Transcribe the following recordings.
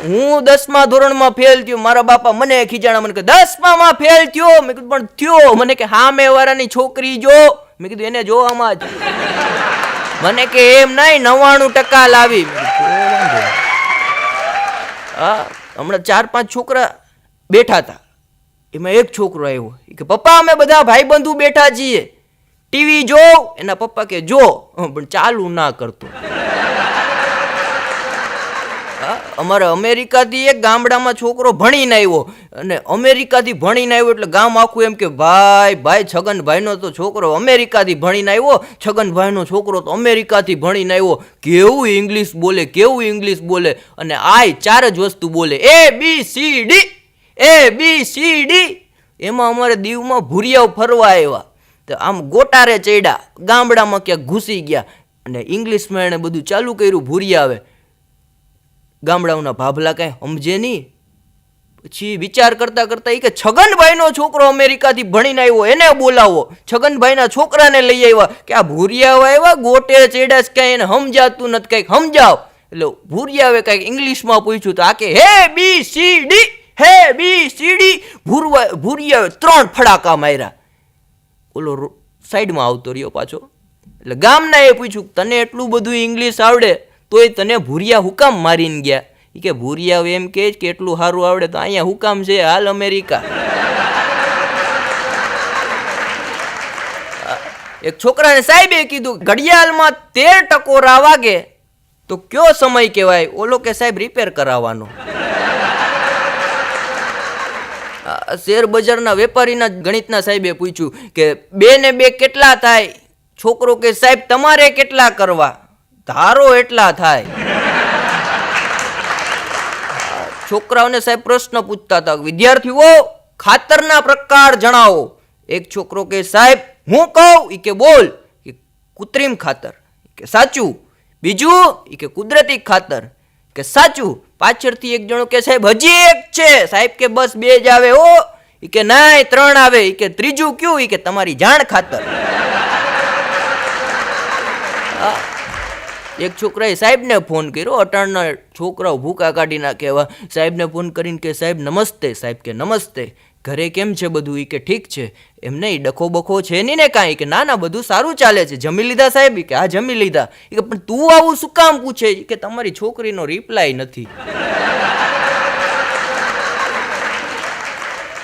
હું 10મા ધોરણમાં ફેલ થયો. મારા બાપા મને ખીજાણા, મને કે 10માં ફેલ થયો. મેં કીધું પણ થયો. મને કે હામે વાળાની છોકરી જો. મેં કીધું એને જોવામાં જ. મને કે એમ નહીં 99% લાવી. હા, હમણાં 4-5 છોકરા બેઠા હતા, એમાં એક છોકરો આવ્યો કે પપ્પા અમે બધા ભાઈબંધુ બેઠા છીએ, ટીવી જો. એના પપ્પા કે જો, પણ ચાલુ ના કરતો. અમારે અમેરિકાથી એક ગામડામાં છોકરો ભણીને આવ્યો, અને અમેરિકાથી ભણીને આવ્યો એટલે ગામ આખું એમ કે ભાઈ છગનભાઈનો તો છોકરો અમેરિકાથી ભણીને આવ્યો, છગનભાઈનો છોકરો તો અમેરિકાથી ભણીને આવ્યો. કેવું ઇંગ્લિશ બોલે. અને આય 4 જ વસ્તુ બોલે, ABCD. એમાં અમારે દીવમાં ભૂરિયાઓ ફરવા આવ્યા, તો આમ ગોટારે ચડ્યા, ગામડામાં ક્યાંક ઘૂસી ગયા, અને ઇંગ્લિશમાં એને બધું ચાલુ કર્યું. ભૂરિયા આવે, ગામડાઓના ભાભલા કાંઈ સમજે નહીં. પછી વિચાર કરતા એ કે છગનભાઈનો છોકરો અમેરિકાથી ભણીને આવ્યો, એને બોલાવો. છગનભાઈના છોકરાને લઈ આવ્યા કે આ ભૂરિયાઓ આવ્યા, ગોટે ચડ્યા, કાંઈ એને સમજાતું નથી, કંઈક સમજાવ. એટલે ભૂરિયાએ કાંઈક ઇંગ્લિશમાં પૂછ્યું, તો આ કે ABCD. ભૂરિયાએ 3 ફડાકા માર્યા. ઓલો સાઈડમાં આવતો રહ્યો પાછો. એટલે ગામના એ પૂછ્યું, તને એટલું બધું ઇંગ્લિશ આવડે તોય તને ભૂરિયા હુકામ મારીને ગયા? એ કે ભૂરિયા એમ કે એટલું સારું આવડે તો અહીંયા હુકામ છે, હાલ અમેરિકા. એક છોકરાને સાહેબે કીધું ઘડિયાળમાં 13 ટકોરા વાગે તો કયો સમય કહેવાય? ઓલો કે સાહેબ રિપેર કરાવવાનો. શેર બજારના વેપારીના ગણિતના સાહેબે પૂછ્યું કે 2 ને 2 કેટલા થાય? છોકરો કે સાહેબ તમારે કેટલા કરવા? ધારો એટલા થાય. છોકરાઓને સાહેબ પ્રશ્ન પૂછતા હતા, વિદ્યાર્થીઓ ખાતરના પ્રકાર જણાવો. એક છોકરો કે સાહેબ હું કહું? ઈ કે બોલ. કૃત્રિમ ખાતર. કે સાચું. બીજું? ઈ કે કુદરતી ખાતર. કે સાચું. પાછળથી એક જણો કે સાહેબ હજી એક છે. સાહેબ કે બસ 2 જ આવે હો. ઈ કે નહીં 3 આવે. ઈ કે ત્રીજું કયું? ઈ કે તમારી જાણ ખાતર. એક છોકરાએ સાહેબને ફોન કર્યો. અટાણના છોકરાઓ ભૂકા કાઢી નાખે એવા. સાહેબને ફોન કરીને કે સાહેબ નમસ્તે. સાહેબ કે નમસ્તે. ઘરે કેમ છે બધું? ઈ કે ઠીક છે. એમ નહીં ડખો બખો છે નહીં ને કાંઈ? કે ના બધું સારું ચાલે છે. જમી લીધા સાહેબ? કે હા જમી લીધા. કે પણ તું આવું શું કામ પૂછે? કે તમારી છોકરીનો રિપ્લાય નથી.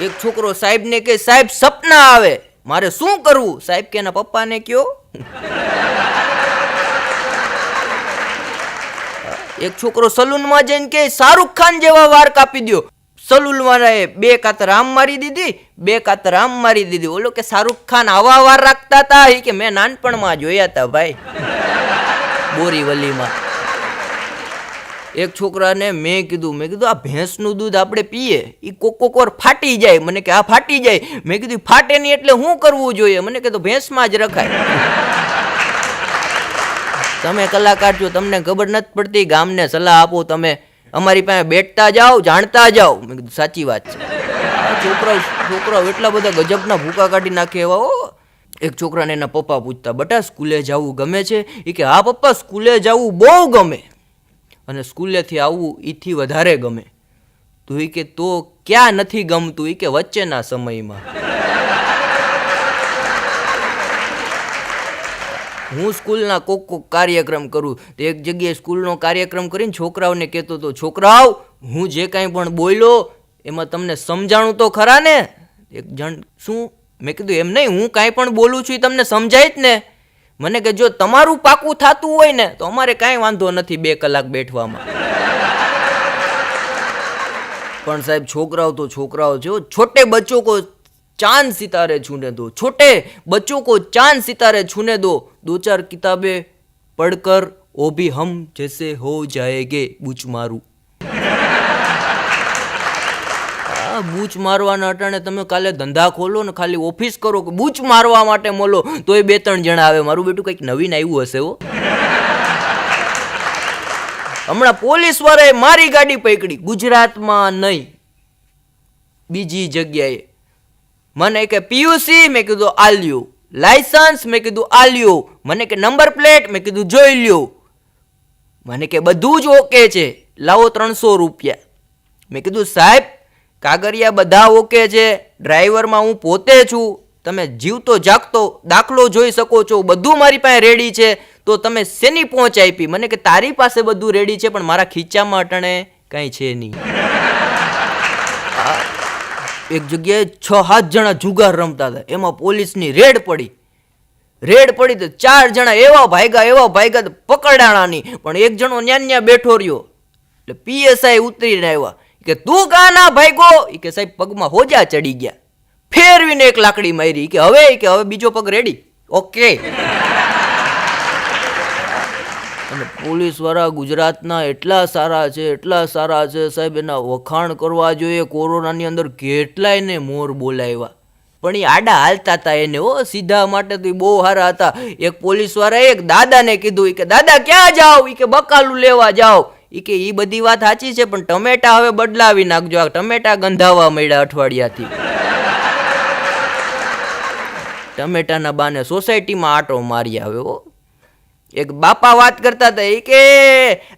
એક છોકરો સાહેબને કે સાહેબ સપના આવે, મારે શું કરવું? સાહેબ કે એના પપ્પાને કયો. એક છોકરો સલૂનમાં જઈને કે શાહરુખ ખાન જેવા વાળ કાપી દો. સલૂન વાળાએ 2 કાતર આમ મારી દીધી, 2 કાતર આમ મારી દીધી. ઓલો કે શાહરુખ ખાન આવા વાળ રાખતા હતા? એ કે મેં નાનપણમાં જોયા હતા ભાઈ, બોરીવલીમાં. એક છોકરાને મેં કીધું આ ભેંસનું દૂધ આપણે પીએ એ કોક વાર ફાટી જાય. મને કે આ ફાટી જાય. મેં કીધું ફાટે નહીં એટલે શું કરવું જોઈએ? મને કીધું ભેંસમાં જ રખાય. તમે કલાકાર છો, તમને ખબર નથી પડતી, ગામને સલાહ આપો તમે. અમારી પાસે બેઠતા જાઓ, જાણતા જાઓ. મેં કીધું સાચી વાત છે. છોકરાઓ એટલા બધા ગજબના ભૂકા કાઢી નાખે એવા હો. એક છોકરાને એના પપ્પા પૂછતા, બટા સ્કૂલે જવું ગમે છે? એ કે હા પપ્પા સ્કૂલે જવું બહુ ગમે, અને સ્કૂલેથી આવવું એથી વધારે ગમે. તો એ કે તો ક્યાં નથી ગમતું? એ કે વચ્ચેના સમયમાં. હું સ્કૂલના કોક કાર્યક્રમ કરું તો એક જગ્યાએ સ્કૂલનો કાર્યક્રમ કરીને છોકરાઓને કહેતો હતો, છોકરાઓ હું જે કાંઈ પણ બોલ્યો એમાં તમને સમજાણું તો ખરા ને? એક જણ શું? મેં કીધું એમ નહીં, હું કાંઈ પણ બોલું છું એ તમને સમજાય જ ને? મને કે જો તમારું પાકું થતું હોય ને તો અમારે કાંઈ વાંધો નથી 2 કલાક બેઠવામાં. પણ સાહેબ છોકરાઓ તો છોકરાઓ છે. છોટે બચ્ચો કો चांद सितारे छूने दो, छोटे बच्चों को चांद सितारे छूने दो, 2-4 किताबें पढ़कर वो भी हम जैसे हो जाएंगे. बूच मारू. બૂચ મારવાના અટાણે તમે કાલે ધંધા ખોલો ને ખાલી ઓફિસ કરો કે બૂચ મારવા માટે મોલો તોય 2-3 જણા આવે. મારું બેટું કંઈક નવીન આવ્યું હશે હો. હમણાં પોલીસ વાળાએ મારી ગાડી પકડી, ગુજરાતમાં નહીં બીજી જગ્યાએ. મને કે પીયુસી? મેં કીધું આલ્યો. લાયસન્સ? મેં કીધું આલ્યો. મને કે નંબર પ્લેટ? મેં કીધું જોઈ લ્યો. મને કે બધું જ ઓકે છે, લાવો 300 રૂપિયા. મેં કીધું સાહેબ કાગરિયા બધા ઓકે છે, ડ્રાઈવરમાં હું પોતે છું, તમે જીવતો જાગતો દાખલો જોઈ શકો છો, બધું મારી પાસે રેડી છે, તો તમે શેની પહોંચ આપી? મને કે તારી પાસે બધું રેડી છે પણ મારા ખીચામાં અટણે કાંઈ છે નહીં. એક જગ્યાએ 6-7 જણા જુગાર રમતા હતા, એમાં પોલીસની રેડ પડી તો 4 જણા એવા ભાગ્યા પકડાણા નહીં, પણ એક જણો ન્યા બેઠો રહ્યો. એટલે પીએસઆઈ ઉતરીને આવ્યા કે તું કાં ના ભાગ્યો? કે સાહેબ પગમાં હોજા ચડી ગયા, ફેરવીને એક લાકડી મારી. કે હવે બીજો પગ રેડી, ઓકે. અને પોલીસ વાળા ગુજરાતના એટલા સારા છે સાહેબ, એના વખાણ કરવા જોઈએ. કોરોનાની અંદર કેટલાય ને મોર બોલાવ્યા, પણ એ આડા હાલતા હતા એને, સીધા માટે તો બહુ સારા હતા. એક પોલીસ વાળાએ એક દાદાને કીધું કે દાદા ક્યાં જાઓ? કે બકાલું લેવા જાઓ. કે એ બધી વાત સાચી છે પણ ટમેટા હવે બદલાવી નાખજો, આ ટમેટા ગંધાવા મળ્યા અઠવાડિયાથી. ટમેટાના બાને સોસાયટીમાં આટો મારી આવ્યો. એક બાપા વાત કરતા હતા કે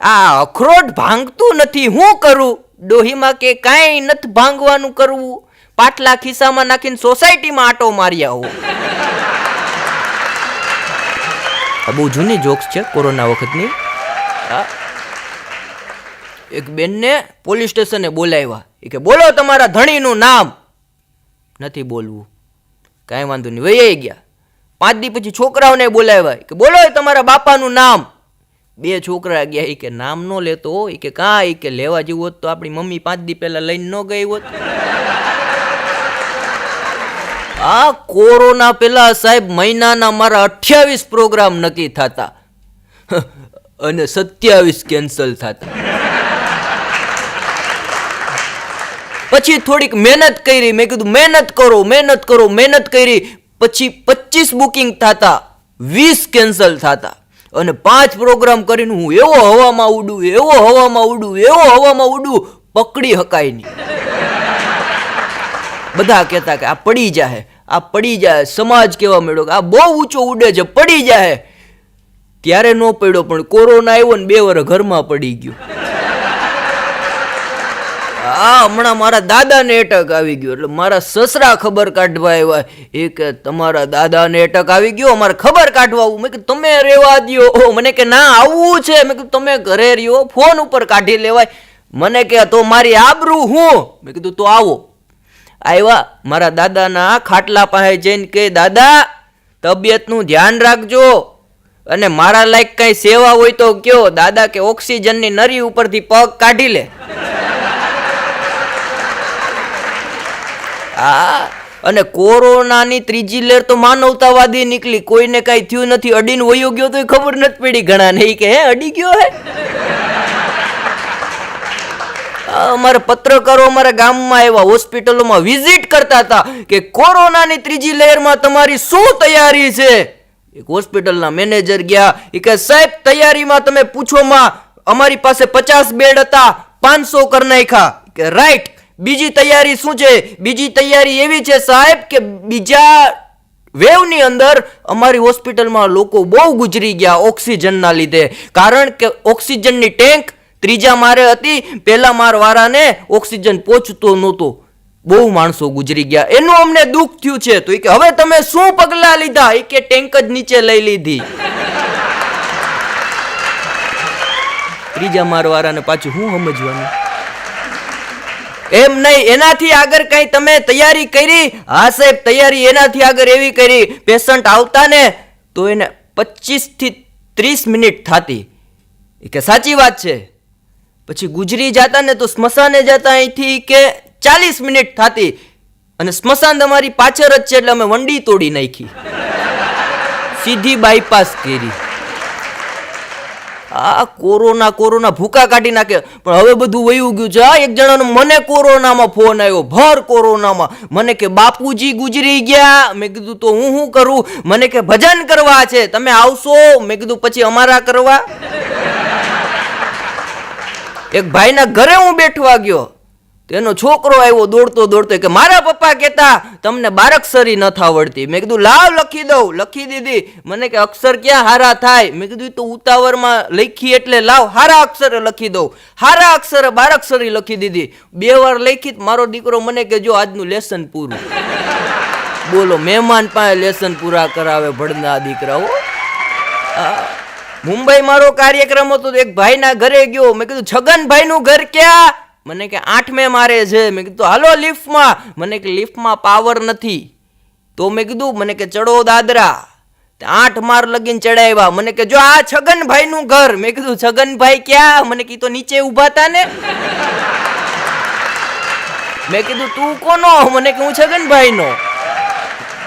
આ અખરોટ ભાંગતું નથી, હું કરું? ડોહીમાં કે કાંઈ નથી ભાંગવાનું કરવું, પાટલા ખિસ્સામાં નાખીને સોસાયટીમાં આટો મારી આવો. આ બહુ જૂની જોક્સ છે કોરોના વખતની. એક બેનને પોલીસ સ્ટેશને બોલાવ્યા. કે બોલો તમારા ધણીનું નામ. નથી બોલવું, કાંઈ વાંધો નહીં, વહી ગયા. 5 દી પછી છોકરાઓને બોલાવ્યા કે બોલો તમારા બાપાનું નામ. 2 છોકરા ગયા. કે નામ નો લેતો. કે કાંઈ કે લેવા જેવું હોત તો આપણી મમ્મી 5 દી પહેલા લઈને ન ગઈ હોત. આ કોરોના પહેલા સાહેબ મહિનાના મારા 28 પ્રોગ્રામ નક્કી થતા અને 27 કેન્સલ થતા. પછી થોડીક મહેનત કરી, મેં કીધું મહેનત કરો કરી. પછી 25 બુકિંગ થતા, 20 કેન્સલ થતા, અને 5 પ્રોગ્રામ કરીને હું એવો હવામાં ઉડું પકડી હકાય નહીં. બધા કહેતા કે આ પડી જાય. સમાજ કેવા મળ્યો કે આ બહુ ઊંચો ઉડે છે, પડી જાય. ત્યારે ન પડ્યો, પણ કોરોના આવ્યો ને 2 વર્ષ ઘરમાં પડી ગયો. હમણાં મારા દાદાને એટક આવી ગયો, એટલે મારા સસરા ખબર કાઢવા આવ્યા. કે તમારા દાદાને એટક આવી ગયો, અમારે ખબર કાઢવા આવું. મેં કીધું તમે રેવા દ્યો. મને કે ના આવવું છે. મેં કીધું તમે ઘરે રહ્યો, ફોન ઉપર કાઢી લેવાય. મને કે તો મારી આબરૂ હું. મેં કીધું તો આવો. આવ્યા, મારા દાદાના ખાટલા પાસે જઈને કે દાદા તબિયતનું ધ્યાન રાખજો, અને મારા લાયક કઈ સેવા હોય તો કયો. દાદા કે ઓક્સિજનની નરી ઉપરથી પગ કાઢી લે. અને કોરોનાની 3જી લહેર તો માનવતાવાદી નીકળી, કોઈને કઈ થયું નથી, અડીને વયો ગયો તો ખબર નથી પડી ઘણા ને. કે અડી ગયો હે. અમારા પત્રકારો અમારા ગામમાં આવ્યા, હોસ્પિટલોમાં વિઝિટ કરતા હતા કે કોરોનાની 3જી લહેરમાં તમારી શું તૈયારી છે. એક હોસ્પિટલના મેનેજર ગયા. કે સાહેબ તૈયારીમાં તમે પૂછોમાં, અમારી પાસે 50 બેડ હતા, 500 કરી નાખ્યા. કે રાઈટ. બીજી તૈયારી શું છે? બીજી તૈયારી એવી છે સાહેબ કે બીજા વેવની અંદર અમારી હોસ્પિટલમાં લોકો બહુ ગુજરી ગયા ઓક્સિજનના લીધે. કારણ કે ઓક્સિજનની ટેન્ક 3જા માળે હતી, પહેલા માળ વાળાને ઓક્સિજન પહોંચતો નહોતો, બહુ માણસો ગુજરી ગયા. એનું અમને દુઃખ થયું છે. તો કે હવે તમે શું પગલા લીધા? કે ટેન્ક જ નીચે લઈ લીધી. 3જા માળ વાળાને પાછું શું સમજવાનું? એમ નહીં, એનાથી આગળ કઈ તમે તૈયારી કરી? હા સાહેબ તૈયારી એનાથી આગળ એવી કરી, પેશન્ટ આવતા ને તો એને 25 થી 30 મિનિટ થતી. કે સાચી વાત છે. પછી ગુજરી જતા ને તો સ્મશાને જતા અહીંથી કે 40 મિનિટ થતી, અને સ્મશાન તમારી પાછળ જ છે, એટલે અમે વંડી તોડી નાખી, સીધી બાયપાસ કરી. આ કોરોના ભૂકા કાઢી નાખે. પણ હવે બધું વયું ગયું છે. એક જણાનો મને કોરોનામાં ફોન આવ્યો, ભર કોરોનામાં. મને કે બાપુજી ગુજરી ગયા. મેં કીધું તો હું શું કરું? મને કે ભજન કરવા છે, તમે આવશો? મેં કીધું પછી અમારા કરવા. એક ભાઈના ઘરે હું બેઠવા ગયો, તો એનો છોકરો આવ્યો દોડતો દોડતો કે મારા પપ્પા કહેતા તમને બારાક્ષરી નથી આવડતી. મેં કીધું લાવ લખી દઉં. લખી દીધી. મને કે અક્ષર ક્યાં હારા થાય? મેં કીધું તો ઉતાવળમાં લખી એટલે લાવ હારા અક્ષરે લખી દઉં. હારા અક્ષરે બારાક્ષરી લખી દીધી. 2 વાર લખી. મારો દીકરો મને કે જો આજનું લેસન પૂરું. બોલો, મહેમાન પાસે લેસન પૂરા કરાવે ભણના દીકરાઓ. મુંબઈ મારો કાર્યક્રમ હતો. એક ભાઈના ઘરે ગયો. મેં કીધું છગનભાઈ નું ઘર ક્યાં? મને કે 8મે મારે છે. મેં કીધું હાલો લિફ્ટમાં. મને કે લિફ્ટમાં પાવર નથી. તો મેં કીધું મને કે ચડો દાદરા. 8 માર લગીને ચડાવ્યા. મને કે જો આ છગનભાઈ નું ઘર. મેં કીધું છગનભાઈ ક્યાં? મને કીધું નીચે ઉભા હતા ને. મેં કીધું તું કોનો? મને કે હું છગનભાઈ નો.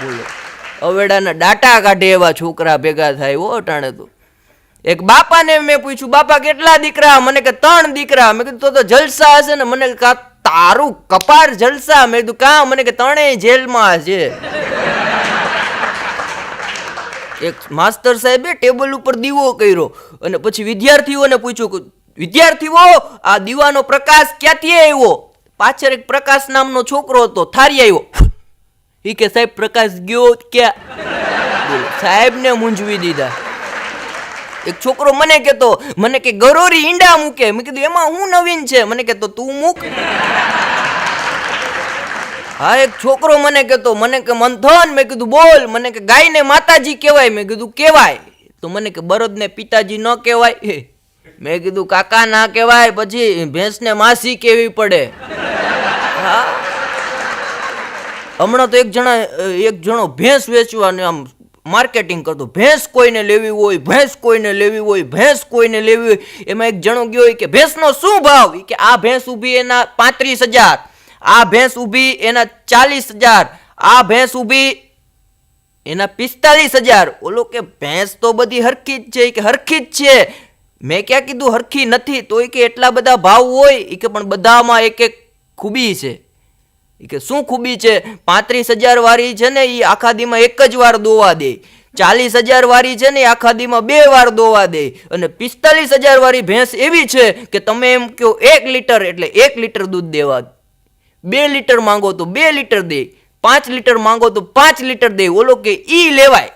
બોલો, અવેડાના ડાટા કાઢે એવા છોકરા ભેગા થાય હો અટાણે તો. એક બાપાને મેં પૂછ્યું બાપા કેટલા દીકરા? મને કે 3 દીકરા. મેં કીધું તો જલસા હશે ને. મને કે તારું કપાર જલસા. મેં કીધું કા? મને કે 3 જેલમાં છે. એક માસ્ટર સાહેબે ટેબલ ઉપર દીવો કર્યો અને પછી વિદ્યાર્થીઓને પૂછ્યું વિદ્યાર્થીઓ આ દીવાનો પ્રકાશ ક્યાંથી આવ્યો? પાછળ એક પ્રકાશ નામનો છોકરો હતો. થારી આવ્યો. ઈ કે સાહેબ પ્રકાશ ગયો ક્યાં? સાહેબ ને મૂંઝવી દીધા. એક છોકરો મને કહેતો મને કે ગરોરી ઈંડા મૂકે. મેં કીધું એમાં હું નવીન છે? મને કહેતો તું મૂક. હા, એક છોકરો મને કહેતો મને કે મંથન. મેં કીધું બોલ. મને કે ગાયને માતાજી કહેવાય. મેં કીધું કહેવાય. તો મને કે બળદને પિતાજી ન કહેવાય. મેં કીધું કાકા ના કહેવાય. પછી ભેંસને માસી કહેવી પડે. હા, હમણાં તો એક જણો ભેંસ વેચવાની આમ માર્કેટિંગ કરતો. ભેંસ કોઈને લેવી હોય, ભેંસ કોઈને લેવી હોય, ભેંસ કોઈને લેવી હોય. એમાં એક જણો ગયો કે ભેંસનો શું ભાવ? કે આ ભેંસ ઊભી એના 35,000, આ ભેંસ ઊભી એના 40,000, આ ભેંસ ઊભી એના 45,000. ઓલો કે ભેંસ તો બધી હરખી જ છે. કે હરખી જ છે. મેં ક્યાં કીધું હરખી નથી? તો કે એટલા બધા ભાવ હોય. કે પણ બધામાં એક એક ખૂબી છે. કે શું ખૂબી છે? 35,000 વાળી છે ને એ આખા દીમાં 1 જ વાર દોવા દે. 40,000 વાળી છે ને એ આખા દીમાં 2 વાર દોવા દે. અને 45,000 વાળી ભેંસ એવી છે કે તમે એમ કહો 1 લીટર એટલે 1 લીટર દૂધ દેવા. 2 લીટર માંગો તો 2 લીટર દે. 5 લીટર માંગો તો 5 લીટર દે. ઓલો કે ઈ લેવાય.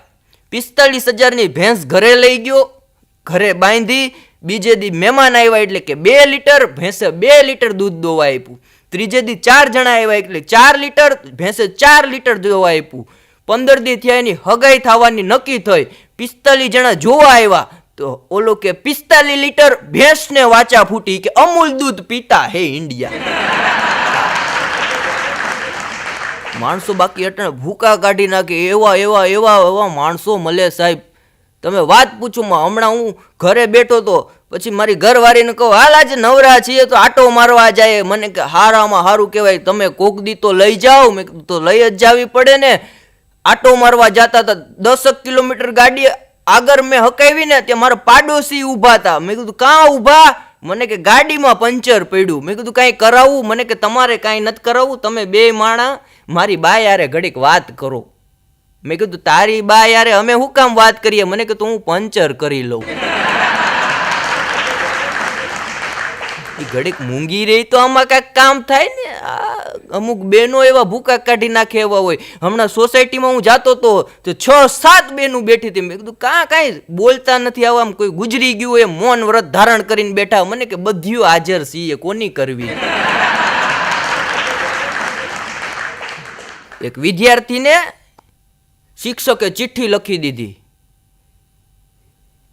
45,000 ની ભેંસ ઘરે લઈ ગયો. ઘરે બાંધી. બીજે દી મહેમાન આવ્યા એટલે કે 2 લીટર. ભેંસે 2 લીટર દૂધ દોવા આપ્યું. ત્રીજે દી 4 જણા આવ્યા એટલે 4 લીટર. ભેંસે 4 લીટર દોવા આપ્યું. 15 દી થયા એની હગાઈ થવાની નક્કી થઈ. 45 જણા જોવા આવ્યા તો ઓલો કે 45 લીટર. ભેંસને વાચા ફૂટી કે અમૂલ દૂધ પીતા હે ઇન્ડિયા. માણસો બાકી અટાણે ભૂકા કાઢી નાખે એવા માણસો મળે સાહેબ. તમે વાત પૂછો. હમણાં હું ઘરે બેઠો તો પછી મારી ઘરવાળીને કહું હાલ આજે નવરા છીએ તો આટો મારવા જાય. મને કે હારામાં હારું કહેવાય તમે કોક દી તો લઈ જાઓ. મેં કીધું તો લઈ જ જાવી પડે ને. આટો મારવા જતા હતા 10 કિલોમીટર ગાડી આગળ મેં હકાવી ને ત્યાં મારા પાડોશી ઊભા હતા. મેં કીધું કાં ઊભા? મને કે ગાડીમાં પંચર પડ્યું. મેં કીધું કાંઈ કરાવવું? મને કે તમારે કાંઈ નથી કરાવવું. તમે 2 માણા મારી બા યારે ઘડીક વાત કરો. મેં કીધું તારી બા યારે અમે શું કામ વાત કરીએ? મને કે હું પંચર કરી લઉં. ઘડીક મૂંગી રહી તો આમાં કાંઈક કામ થાય ને. અમુક બેનો એવા ભૂકા કાઢી નાખે એવા હોય. હમણાં સોસાયટીમાં હું જાતો તો 6-7 બેનું બેઠી હતી. મેં કીધું કાંઈ બોલતા નથી. આવા આમ કોઈ ગુજરી ગયું હોય મૌન વ્રત ધારણ કરીને બેઠા. મને કે બધીઓ હાજર છીએ કોની કરવી. એક વિદ્યાર્થીને શિક્ષકે ચિઠ્ઠી લખી દીધી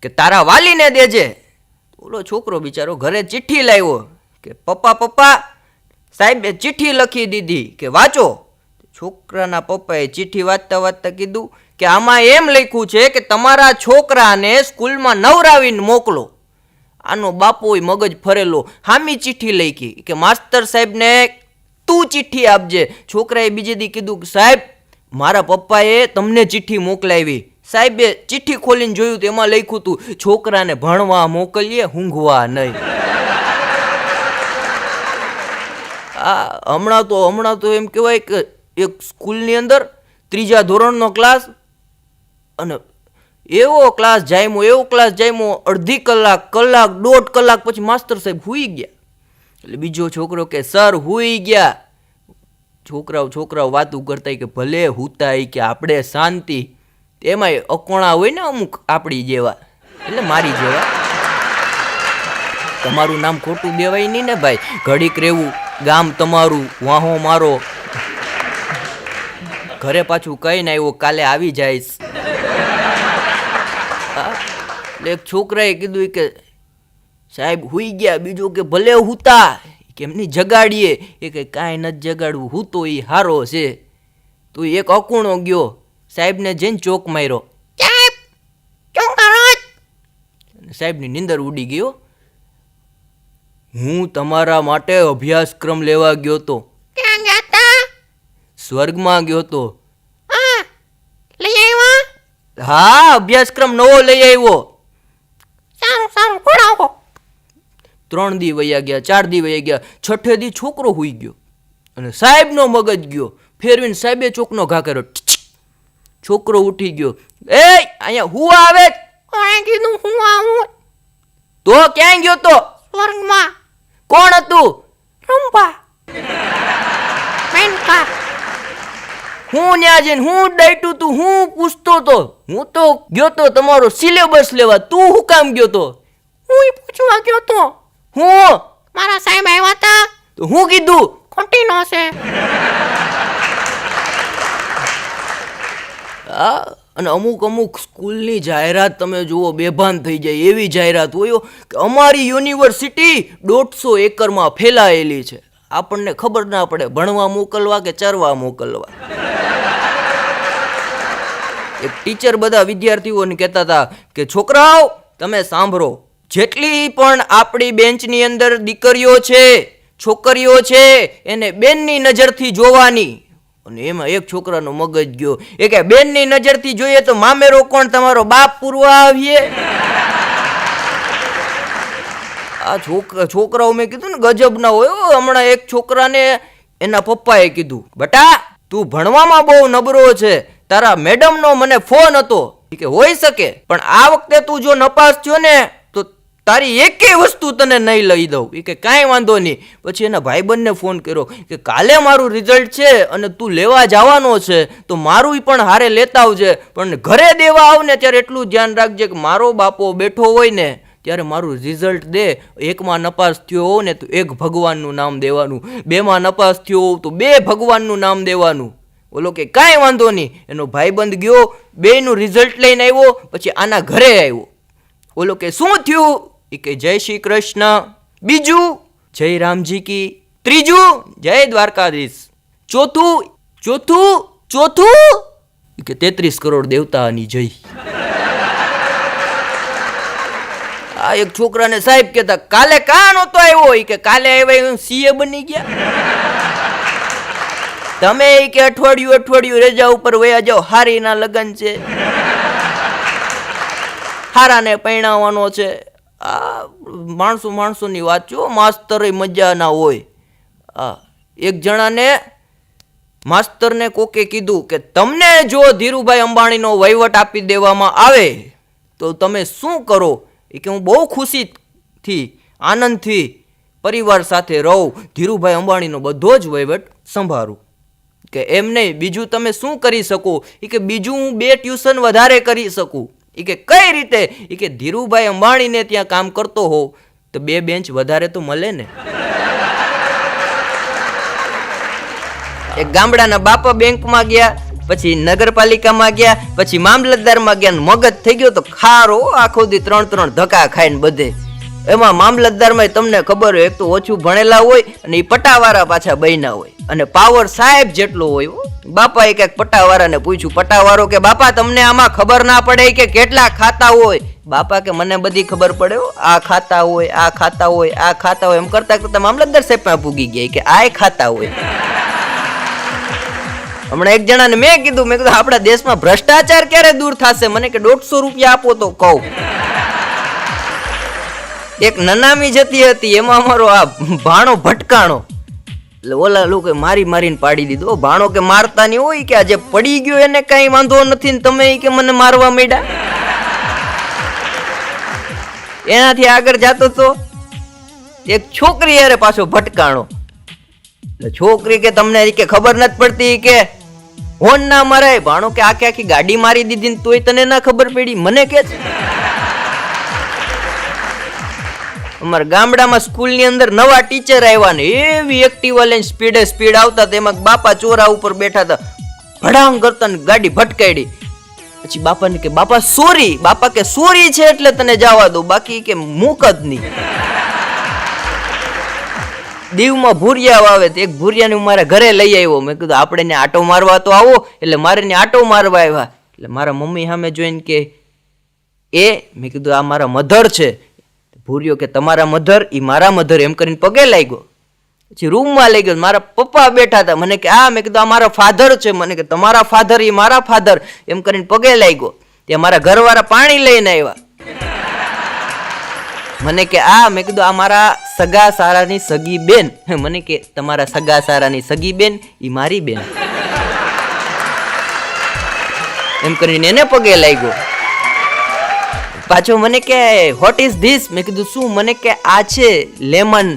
કે તારા વાલીને દેજે. ઓલો છોકરો બિચારો ઘરે ચિઠ્ઠી લાવ્યો કે પપ્પા સાહેબે ચિઠ્ઠી લખી દીધી કે વાંચો. છોકરાના પપ્પાએ ચિઠ્ઠી વાંચતા કીધું કે આમાં એમ લખ્યું છે કે તમારા છોકરાને સ્કૂલમાં નવરાવીને મોકલો. આનો બાપો મગજ ફરેલો હામી ચિઠ્ઠી લખી કે માસ્તર સાહેબને તું ચિઠ્ઠી આપજે. છોકરાએ બીજે દી કીધું સાહેબ મારા પપ્પાએ તમને ચિઠ્ઠી મોકલાવી. સાહેબે ચિઠ્ઠી ખોલીને જોયું તો એમાં લખ્યું હતું છોકરાને ભણવા મોકલીએ ઊંઘવા નહીં. હમણાં તો એમ કહેવાય કે એક સ્કૂલની અંદર 3જા ધોરણનો ક્લાસ અને એવો ક્લાસ જામ્યો અડધી કલાક 1.5 કલાક પછી માસ્તર સાહેબ સૂઈ ગયા. એટલે બીજો છોકરો કે સર હુઈ ગયા. છોકરાઓ વાતું કરતા કે ભલે હુતા કે આપણે શાંતિ. એમાંય અકોણા હોય ને અમુક આપણી જેવા, એટલે મારી જેવા. તમારું નામ ખોટું દેવાય નહીં ને ભાઈ, ઘડીક રહેવું, ગામ તમારું, વાહો મારો. ઘરે પાછું કઈ ને આવ્યો કાલે આવી જાઈશ. એટલે એક છોકરાએ કીધું કે સાહેબ હુઈ ગયા. બીજો કે ભલે હુતા, કેમની જગાડીએ. એ કે કાંઈ નથી જગાડવું, હું તો એ હારો છે. તો એક અકુણો ગયો સાહેબને જઈને ચોક માર્યો. સાહેબની નીંદર ઉડી ગયો. હું તમારા માટે અભ્યાસક્રમ લેવા ગયો તો. ક્યાં ગયા તા? સ્વર્ગમાં ગયો તો. લઈ આવ્યા? હા, અભ્યાસક્રમ નવો લઈ આવ્યો. સારું ખોડાવો. 3 દી વયા ગયા, 4 દી વયા ગયા. 6 દી છોકરો હુઈ ગયો અને સાહેબનો મગજ ગયો. ફેરવીને સાહેબે ચોકનો ઘા કર્યો. છોકરો ઉઠી ગયો. એ અહીંયા હું આવે? કોણે કીધું હું આવું? તો ક્યાં ગયો તો? સ્વર્ગમાં. કોણ હતું? રંભા. મેનકા. હું ન્યા જઈને હું ડાયટું તું, હું પૂછતો તો. હું તો ગયો તો તમારો સિલેબસ લેવા. તું હું કામ ગયો તો? હું પૂછવા ગયો તો. હું મારા સાહેબ આવ્યા હતા. તો હું કીધું? ખોટી નો છે. અને અમુક સ્કૂલની જાહેરાત તમે જુઓ, બેભાન થઈ જાય એવી જાહેરાત હોય કે અમારી યુનિવર્સિટી 150 એકરમાં ફેલાયેલી છે. આપણને ખબર ના પડે ભણવા મોકલવા કે ચરવા મોકલવા. એક ટીચર બધા વિદ્યાર્થીઓને કહેતા હતા કે છોકરાઓ તમે સાંભળો, જેટલી પણ આપણી બેન્ચની અંદર દીકરીઓ છે, છોકરીઓ છે, એને બેનની નજરથી જોવાની. અને એમાં એક છોકરાનો મગજ ગયો. એ કે બેનની નજરથી જોઈએ તો મામેરો કોણ, તમારો બાપ પૂરવા આવીએ? આ છોકરાઓ મેં કીધું ને ગજબ ના હોય. હમણાં એક છોકરાને એના પપ્પાએ કીધું, બેટા તું ભણવામાં બહુ નબળો છે, તારા મેડમનો મને ફોન હતો. કે હોઈ શકે, પણ આ વખતે તું જો નપાસ થયો ને તો તારી એકેય વસ્તુ તને નહીં લઈ દઉં. એ કે કાંઈ વાંધો નહીં. પછી એના ભાઈબંધને ફોન કર્યો કે કાલે મારું રિઝલ્ટ છે અને તું લેવા જવાનો છે તો મારું પણ હારે લેતા આવજે, પણ ઘરે દેવા આવ ને ત્યારે એટલું ધ્યાન રાખજે કે મારો બાપો બેઠો હોય ને ત્યારે મારું રિઝલ્ટ દે. 1માં નપાસ થયો હોવ ને તો 1 ભગવાનનું નામ દેવાનું, 2માં નપાસ થયો હોવ તો 2 ભગવાનનું નામ દેવાનું. બોલો કે કાંઈ વાંધો નહીં. એનો ભાઈબંધ ગયો, 2નું રિઝલ્ટ લઈને આવ્યો. પછી આના ઘરે આવ્યો. બોલો કે શું થયું? એ કે જય શ્રી કૃષ્ણ. બીજું જય રામજી કી. ત્રીજું જય દ્વારકાધીશ. ચોથું કે 33 કરોડ દેવતાની જય. આ એક છોકરાને સાહેબ કહેતા કાલે કાં નહોતો આવ્યો? કે કાલે આવ્યા સીએ બની ગયા. તમે કે અઠવાડિયું રજા ઉપર વયા જાઓ, હારીના લગન છે, હારાને પરણાવવાનો છે. આ માણસોની વાત છો. માસ્તરે મજા ના હોય. એક જણાને માસ્તરને કોકે કીધું કે તમને જો ધીરુભાઈ અંબાણીનો વહીવટ આપી દેવામાં આવે તો તમે શું કરો? એ કે હું બહુ ખુશીથી આનંદથી પરિવાર સાથે રહું, ધીરુભાઈ અંબાણીનો બધો જ વહીવટ સંભાળું. કે એમ નહીં, બીજું તમે શું કરી શકો? એ કે બીજું હું 2 ટ્યુશન વધારે કરી શકું. એ કે કઈ રીતે? એ કે ધીરુભાઈ અંબાણીને ત્યાં કામ કરતો હોવ તો 2 બેન્ચ વધારે તો મળે ને. એક ગામડાના બાપા બેંકમાં ગયા, પછી નગરપાલિકામાં ગયા, પછી મામલતદારમાં ગયા. મગજ થઈ ગયો તો ખારો, આખો દી 3 ધક્કા ખાઈને બધે. એમાં મામલતદારમાં તમને ખબર હોય, એક તો ઓછું ભણેલા હોય અને એ પટાવાળા પાછા બન્યા હોય અને પાવર સાહેબ જેટલો હોય. બાપાએ ક્યાંક પટાવાળાને પૂછ્યું, પટાવાળો કે બાપા તમને આમાં ખબર ના પડે કે કેટલા ખાતા હોય? બાપા કે મને બધી ખબર પડે, આ ખાતા હોય, આ ખાતા હોય, આ ખાતા હોય. એમ કરતા કરતા મામલતદાર સાહેબ પૂગી ગયા કે આ ખાતા હોય. હમણાં એક જણાને મેં કીધું આપણા દેશમાં ભ્રષ્ટાચાર ક્યારે દૂર થશે? મને કે 150 રૂપિયા આપો તો કહું. એક નનામી જતી હતી, એમાં અમારો આ ભાણો ભટકાણો. એટલે ઓલા લોકો મારીને પાડી દીધો. ભાણો કે મારતા નહીં હોય, કે આજે પડી ગયો એને કઈ વાંધો નથી ને તમે કે મને મારવા માંડ્યા. એનાથી આગળ જતો તો એક છોકરી યારે પાછો ભટકાણો. એટલે છોકરી કે તમને કે ખબર નથી પડતી કે હોન ના મરાય. ભાણો કે આખી આખી ગાડી મારી દીધી ને તોય તને ના ખબર પડી, મને કે છે. અમારા ગામડામાં સ્કૂલની અંદર નવા ટીચર આવ્યા ને એવી એક્ટિવા લઈને સ્પીડ આવતા, તેમાં બાપા ચોરા ઉપર બેઠા હતા, ભડાંગ કરતા ને ગાડી ભટકાડી. પછી બાપાને કે બાપા સોરી. બાપા કે સોરી છે એટલે તને જવા દો, બાકી કે મૂક જ નહીં. દીવમાં ભૂરિયા આવે તો એક ભૂરિયાને હું મારા ઘરે લઈ આવ્યો. મેં કીધું આપણે ને આટો મારવા તો આવો, એટલે મારે ને આટો મારવા આવ્યા. એટલે મારા મમ્મી સામે જોઈને કે મેં કીધું આ મારા મધર છે. ભૂરિયો કે તમારા મધર? ઈ મારા મધર. એમ કરીને પગે લાગ્યો. પછી રૂમમાં લઈ ગયો, મારા પપ્પા બેઠા હતા. મને કે મેં કીધું આ મારા ફાધર છે. મને કે તમારા ફાધર? ઈ મારા ફાધર. એમ કરીને પગે લાગ્યો. ત્યાં મારા ઘરવાળા પાણી લઈને આવ્યા. મને કે મેં કીધું આ મારા સગા સારાની સગી બેન. મને કે તમારા સગા સારાની સગી બેન? ઈ મારી બેન. એમ કરીને એને પગે લાગ્યો. પાછો મને કે વોટ ઇઝ ધીસ? મેં કીધું શું? મને કે આ છે લેમન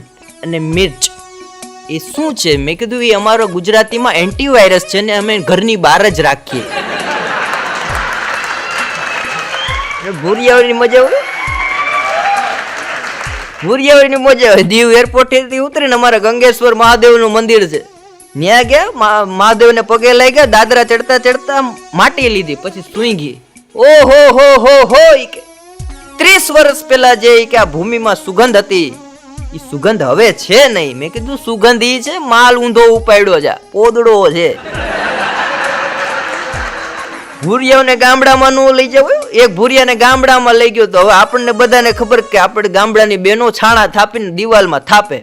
અને મિર્ચ. એ શું છે? મેં કીધું એ અમારો ગુજરાતીમાં એન્ટીવાયરસ છે ને અમે ઘરની બહાર જ રાખીએ. ભૂરિયાઓની મજા આવે, ભૂરિયાઓની મજા આવે. દીવ એરપોર્ટથી ઉતરીને અમારા ગંગેશ્વર મહાદેવનું મંદિર છે, ત્યાં ગયા, મહાદેવને પગે લઈ ગયા. દાદરા ચડતા ચડતા માટી લીધી, પછી સૂઈ ગઈ. ઓહો હો 30 વર્ષ પહેલા જે કે આ ભૂમિમાં સુગંધ હતી એ સુગંધ હવે છે નહીં. મેં કીધું સુગંધ ઈ છે, માલ ઊંધો ઉપાડ્યો છે, પોદડો છે. ભૂરિયાઓને ગામડામાં નો લઈ જાવ. એક ભૂરિયાને ગામડામાં લઈ ગયો તો હવે આપણને બધાને ખબર કે આપણે ગામડાની બેનો છાણા થાપીને દિવાલમાં થાપે.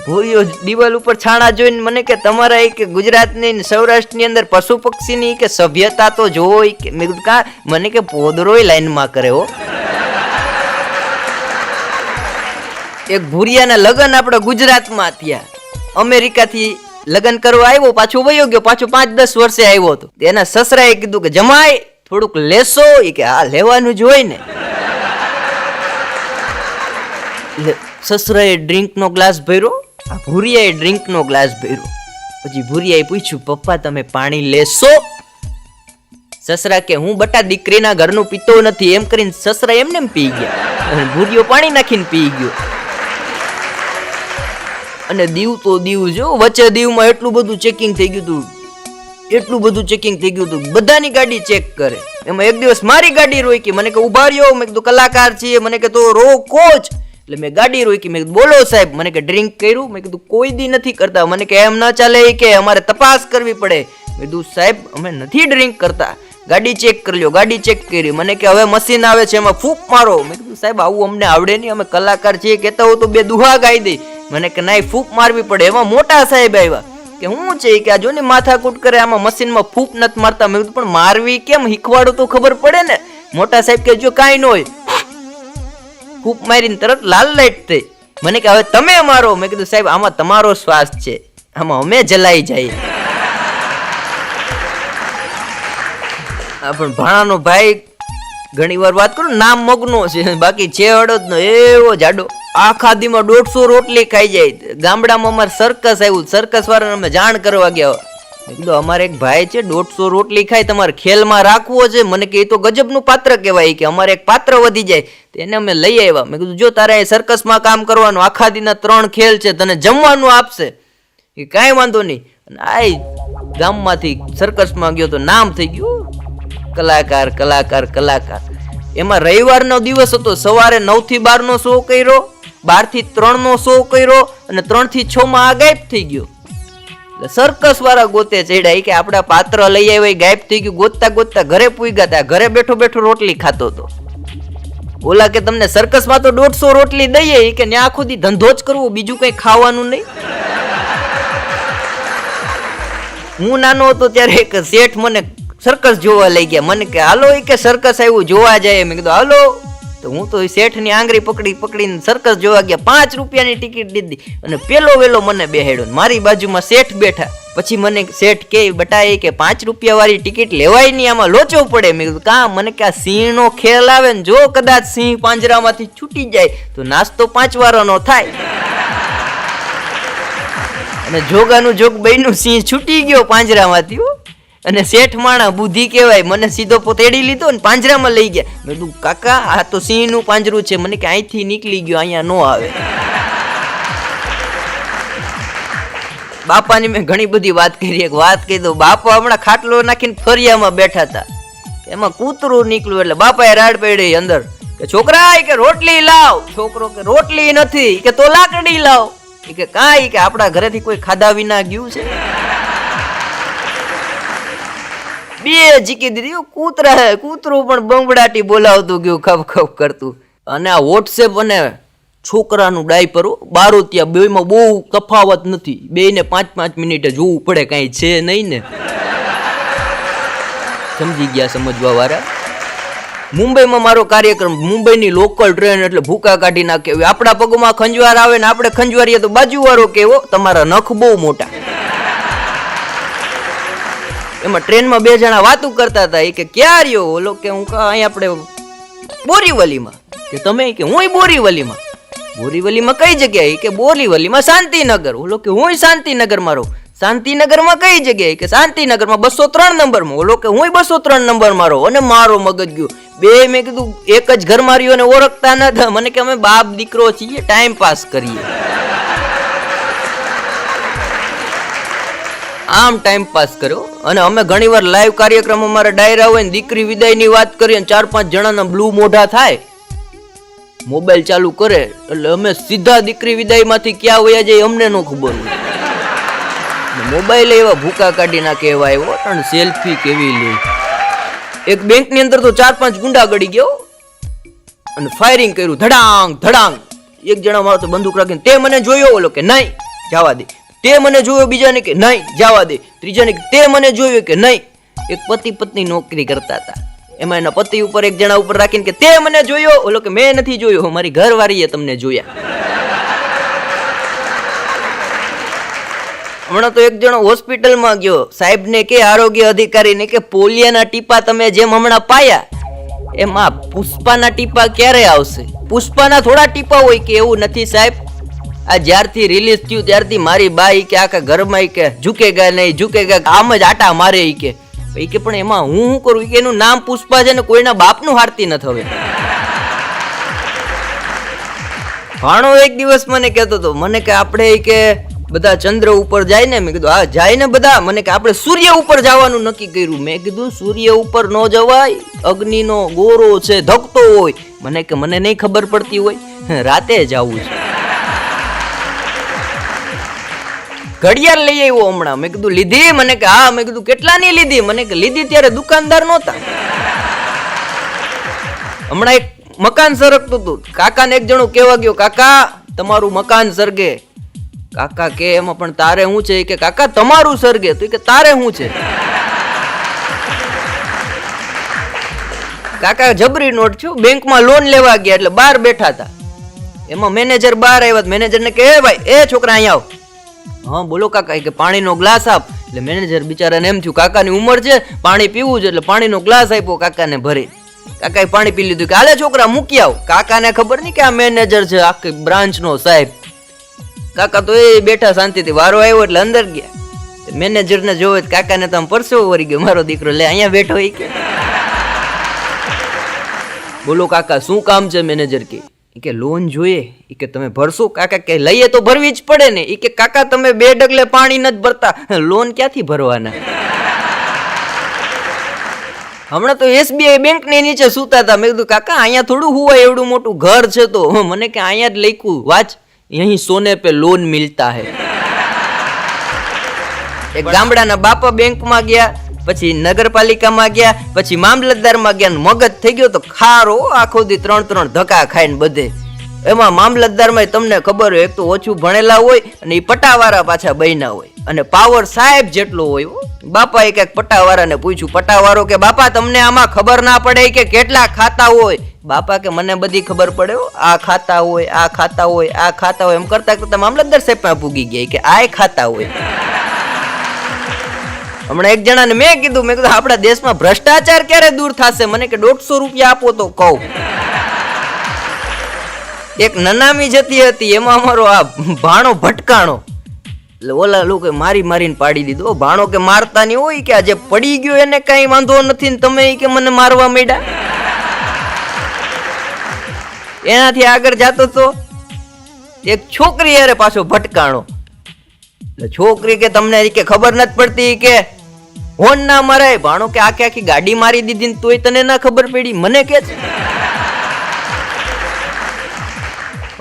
ભૂરિયો દિવાલ ઉપર છાણા જોઈને મને કે તમારા કે ગુજરાતની સૌરાષ્ટ્રની અંદર પશુ પક્ષીની કે સભ્યતા તો જોઈ કે. મેં કીધું કા? મને કે પોદરોય લાઈનમાં કરે હો. એક ભૂરિયાના લગ્ન આપણે ગુજરાતમાં થયા, અમેરિકાથી લગ્ન કરવા આવ્યો, પાછો વયો ગયો, પાછો 5-10 વર્ષે આવ્યો હતો. એના સસરાએ કીધું કે જમાઈ થોડુંક લેશો? એ કે હા લેવાનું જ હોય ને. સસરાએ ડ્રિંક નો ગ્લાસ ભર્યો, આ ભૂરિયાએ ડ્રિંક નો ગ્લાસ ભર્યો. પછી ભૂરિયાએ પૂછ્યું પપ્પા તમે પાણી લેશો? સસરા કે હું બટા દીકરીના ઘરનું પીતો નથી. એમ કરીને સસરા એમને એમ પી ગયા અને ભૂરિયો પાણી નાખીને પી ગયો. અને દીવ તો દીવ જો, વચ્ચે દીવમાં એટલું બધું ચેકિંગ થઈ ગયું હતું, બધાની ગાડી ચેક કરે. એમાં એક દિવસ મારી ગાડી રોકી. મને કે ઉભા રહ્યો. મેં કીધું કલાકાર છીએ. મને કે તો રોકો જ. એટલે મેં ગાડી રોકી. મેં કીધું બોલો સાહેબ. મને કે ડ્રિંક કર્યું? મેં કીધું કોઈ દી નથી કરતા. મને કે એમ ન ચાલે કે અમારે તપાસ કરવી પડે. મેં કીધું સાહેબ અમે નથી ડ્રિંક કરતા, ગાડી ચેક કરી લો. ગાડી ચેક કરી. મને કે હવે મશીન આવે છે એમાં ફૂંક મારો. મેં કીધું સાહેબ આવું અમને આવડે નહીં, અમે કલાકાર છીએ, કહેતા હોય તો 2 દુહા ગાઈ દઈ. મને કે ના ફૂંક મારવી પડે. એમાં મોટા સાહેબ આવ્યા કે હું છે કે આ જો ને માથાકૂટ કરે, આમાં મશીનમાં ફૂંક નથી મારતા. મેં કીધું પણ મારવી કેમ? શીખવાડું તો ખબર પડે ને. મોટા સાહેબ કે જો કાંઈ ન હોય, ફૂંક મારીને તરત લાલ લાઈટ થઈ. મને કે હવે તમે મારો. મેં કીધું સાહેબ આમાં તમારો શ્વાસ છે, આમાં અમે જલાઈ જાય. પણ ભાણાનો ભાઈ ઘણી વાર વાત કરું, નામ મગનો છે, બાકી છે હળદનો એવો જાડો. આખા દીમાં 150 રોટલી ખાઈ જાય. ગામડામાં અમારે સર્કસ આવ્યું, સર્કસ વાળાને અમે જાણ કરવા ગયા. મેં કીધું અમારે એક ભાઈ છે 150 રોટલી ખાય, તમારે ખેલમાં રાખવો છે? મને કે એ તો ગજબનું પાત્ર કહેવાય, કે અમારે એક પાત્ર વધી જાય. એને અમે લઈ આવ્યા. મેં કીધું જો તારે સર્કસમાં કામ કરવાનું, આખા દીના 3 ખેલ છે, તને જમવાનું આપશે. એ કાંઈ વાંધો નહીં. આ ગામમાંથી સર્કસમાં ગયો તો નામ થઈ ગયું કલાકાર. એમાં રવિવારનો દિવસ હતો. સવારે 9 થી 12 નો શો કર્યો, 12 થી 3 નો શો કર્યો અને 3 થી 6 માં આ ગાયબ થઈ ગયો. સર્કસ વાળા ગોતે ચડ્યા કે આપડા પાત્ર લઈ આવ્યા, ગાયબ થઈ ગયું. ગોતતા ગોતતા ઘરે પૂગ્યા હતા. ઘરે બેઠો બેઠો રોટલી ખાતો હતો. ઓલા કે તમને સર્કસમાં તો 150 રોટલી દઈએ કે ન્યા આખો દી ધંધો જ કરવો, બીજું કઈ ખાવાનું નહીં. હું નાનો હતો ત્યારે એક શેઠ મને સર્કસ જોવા લઈ ગયા. મને કે હાલો કે સર્કસ આવ્યું જોવા જાય. મેં કીધું હાલો. તો હું તો શેઠ ની આંગળી પકડીને સર્કસ જોવા ગયા. 5 રૂપિયાની ટિકિટ દીધી અને પેલો વેલો મને બેહાડ્યો. મારી બાજુમાં શેઠ બેઠા. પછી મને શેઠ કે બટા કે 5 રૂપિયા વાળી ટિકિટ લેવાય નહીં, આમાં લોચો પડે. મેં કીધું કા? મને કે આ સિંહ નો ખેલ આવે ને, જો કદાચ સિંહ પાંજરામાંથી છૂટી જાય તો નાસ્તો 5 વારોનો થાય. અને જોગાનું જોગ બન્યું, સિંહ છૂટી ગયો પાંજરામાંથી હો. અને શેઠ માણા બુદ્ધિ કહેવાય, મને સીધો તેડી લીધો ને પાંજરામાં લઈ ગયા. મેં કીધું કાકા આ તો સિંહનું પાંજરું છે. મને કે અહીંથી નીકળી ગયો, અહીંયા નો આવે. બાપાની મેં ઘણી બધી વાત કરી. એક વાત કહી દઉં, બાપા હમણાં ખાટલો નાખીને ફરિયામાં બેઠા હતા, એમાં કૂતરું નીકળ્યું એટલે બાપાએ રાડ પડી અંદર કે છોકરા કે રોટલી લાવ. છોકરો કે રોટલી નથી, કે તો લાકડી લાવ. કે કાંઈ કે આપણા ઘરેથી કોઈ ખાધા વિના ગયું છે? બે જીકી દીધી. કૂતરું પણ બંગડાટી બોલાવતું ગયું, ખપ ખપ કરતું. અને આ વોટ્સએપ અને છોકરાનું ડાયપર બારોતિયા બેમાં બહુ તફાવત નથી. બેને 5-5 મિનિટે જોવું પડે, કાંઈ છે નહીં ને. સમજી ગયા સમજવા વાળા. મુંબઈમાં મારો કાર્યક્રમ, મુંબઈની લોકલ ટ્રેન એટલે ભૂકા કાઢી નાખે. આપણા પગમાં ખંજવાર આવે ને આપણે ખંજવારીએ તો બાજુવાળો કેવો તમારા નખ બહુ મોટા. એમાં ટ્રેનમાં 2 જણા વાતું કરતા હતા. એ કે ક્યાં રહ્યો? ઓલો કે હું અહીં આપણે બોરીવલીમાં. કે તમે? કે હું બોરીવલીમાં. બોરીવલીમાં કઈ જગ્યાએ? કે બોરીવલીમાં શાંતિનગર. ઓલો કે હું શાંતિનગરમાં રહું. શાંતિનગરમાં કઈ જગ્યાએ? કે શાંતિનગરમાં 203 નંબરમાં. ઓલો કે હું 203 નંબરમાં રહું. અને મારો મગજ ગયો. મેં કીધું એક જ ઘરમાં રહ્યો ને ઓળખતા ન. મને કે અમે બાપ દીકરો છીએ, ટાઈમ પાસ કરીએ. આમ ટાઈમ પાસ કર્યો. અને અમે ઘણી વાર લાઈવ કાર્યક્રમ અમારા ડાયરા હોય ને દીકરી વિદાયની વાત કરીએ, 4-5 જણાના બ્લુ મોઢા થાય, મોબાઈલ ચાલુ કરે એટલે અમે સીધા દીકરી વિદાયમાંથી ક્યાં વયા જાય અમને ન ખબર હોય. મોબાઈલ એવા ભૂકા કાઢી નાખે એવા આવ્યો. પણ સેલ્ફી કેવી લે. એક બેંકની અંદર તો 4-5 ગુંડા ગડી ગયો અને ફાયરિંગ કર્યું, ધડાંગ ધડાંગ. એક જણા મારો તો બંદૂક રાખીને તે મને જોયો. ઓલો કે નહીં, જવા દે. તે મને જોયો. બીજાને કે નહીં, જવા દે. ત્રીજાને કે તે મને જોયો. કે નહીં. એક પતિ પત્ની નોકરી કરતા હતા, એમાં એના પતિ ઉપર એક જણા ઉપર રાખીને કે તે મને જોયો. ઓલો કે મેં નથી જોયો, મારી ઘરવાળીએ તમને જોયા. હમણાં તો એક જણો હોસ્પિટલમાં ગયો, સાહેબને કે આરોગ્ય અધિકારીને કે પોલિયાના ટીપા તમે જેમ હમણાં પાયા એમાં પુષ્પાના ટીપા ક્યારે આવશે? પુષ્પાના થોડા ટીપા હોય કે એવું નથી સાહેબ. આ જ્યારથી રિલીઝ થયું ત્યારથી મારી બા કે આખા ઘરમાં કે ઝૂકેગા નહીં ઝૂકેગા, આમ જ આટા મારે કે. પણ એમાં હું શું કરું? કે એનું નામ પુષ્પા છે ને કોઈના બાપનું હારતી નથી. હવે ભાણો એક દિવસ મને કહેતો હતો, મને કે આપણે કે બધા ચંદ્ર ઉપર જાય ને. મેં કીધું હા જાય ને બધા. મને કે આપણે સૂર્ય ઉપર જવાનું નક્કી કર્યું. મેં કીધું સૂર્ય ઉપર ન જવાય, અગ્નિનો ગોરો છે, ધકતો હોય. મને કે મને નહીં ખબર પડતી હોય, રાતે જવું છે. ઘડિયાળ લઈ આવ્યો હમણાં. મેં કીધું લીધી? મને કે હા. મેં કીધું કેટલાની લીધી? મને કે લીધી ત્યારે દુકાનદાર નહોતા. હમણાં એક મકાન સરકતું હતું. કાકાને એક જણો કહેવા ગયો, કાકા તમારું મકાન સરગે. કાકા કે એમાં પણ તારે શું છે? કે કાકા તમારું સરગે. તો કે તારે શું છે? કાકા જબરી નોટ છું. બેંકમાં લોન લેવા ગયા એટલે બહાર બેઠા હતા. એમાં મેનેજર બહાર આવ્યા. મેનેજરને કે એ ભાઈ એ છોકરા અહીંયા આવ. હા બોલો કાકા. કે પાણીનો ગ્લાસ આપ. એટલે મેનેજર બિચારાને એમ થયું કાકાની ઉંમર છે, પાણી પીવું છે, એટલે પાણીનો ગ્લાસ આપ્યો કાકાને ભરી. કાકાએ પાણી પી લીધું. કે હાલે છોકરા મૂકી આવ. કાકાને ખબર નહીં કે આ મેનેજર છે, આખી બ્રાન્ચનો સાહેબ. કાકા તો એ બેઠા શાંતિથી. વારો આવ્યો એટલે અંદર ગયા. મેનેજરને જોવે કાકાને તો આમ પરસેવો વળી ગયો. મારો દીકરો લે અહીંયા બેઠો. એ કે બોલો કાકા શું કામ છે? મેનેજર કે લોન જોઈએ. એ કે તમે ભરશો? કાકા કે લઈએ તો ભરવી જ પડે ને. એ કે કાકા તમે 2 ડગલે પાણી નથી ભરતા, લોન ક્યાંથી ભરવાના? હમણાં તો SBI બેંક ની નીચે સુતા હતા. મેં કીધું કાકા અહીંયા થોડું હુવાય, એવડું મોટું ઘર છે. તો મને કે અહીંયા જ લખ્યું વાંચ, यही सोने पे लोन मिलता है. એક ગામડાના બાપા બેંકમાં ગયા, પછી નગરપાલિકામાં ગયા, પછી મામલતદારમાં ગયા. મગજ થઈ ગયો તો ખારો. આખો દી 3 ધક્કા ખાઈને બધે. એમાં મામલતદારમાં તમને ખબર હોય, એક તો ઓછું ભણેલા હોય અને એ પટાવાળા પાછા બન્યા હોય અને પાવર સાહેબ જેટલો હોય. બાપાએ કંઈક પટાવાળાને પૂછ્યું. પટાવાળો કે બાપા તમને આમાં ખબર ના પડે કે કેટલા ખાતા હોય? બાપા કે મને બધી ખબર પડે, આ ખાતા હોય, આ ખાતા હોય, આ ખાતા હોય. એમ કરતા કરતા મામલતદાર સાહેબ પાસે પૂગી ગયા કે આ ખાતા હોય. હમણાં એક જણાને મેં કીધું આપણા દેશમાં ભ્રષ્ટાચાર ક્યારે દૂર થશે? મને કે 150 રૂપિયા આપો તો કહું. એક નનામી જતી હતી, એમાં અમારો આ ભાણો ભટકાણો. એટલે ઓલા લોકો મારી મારીને પાડી દીધો. ભાણો કે મારતા નહીં હોય કે આજે પડી ગયો એને કઈ વાંધો નથી ને તમે કે મને મારવા માંડ્યા. એનાથી આગળ જાતો તો એક છોકરી યારે પાછો ભટકાણો. એટલે છોકરી કે તમને કે ખબર નથી પડતી કે હોન ના મરાય. ભાણો કે આખી આખી ગાડી મારી દીધી ને તોય તને ના ખબર પડી મને કે છે.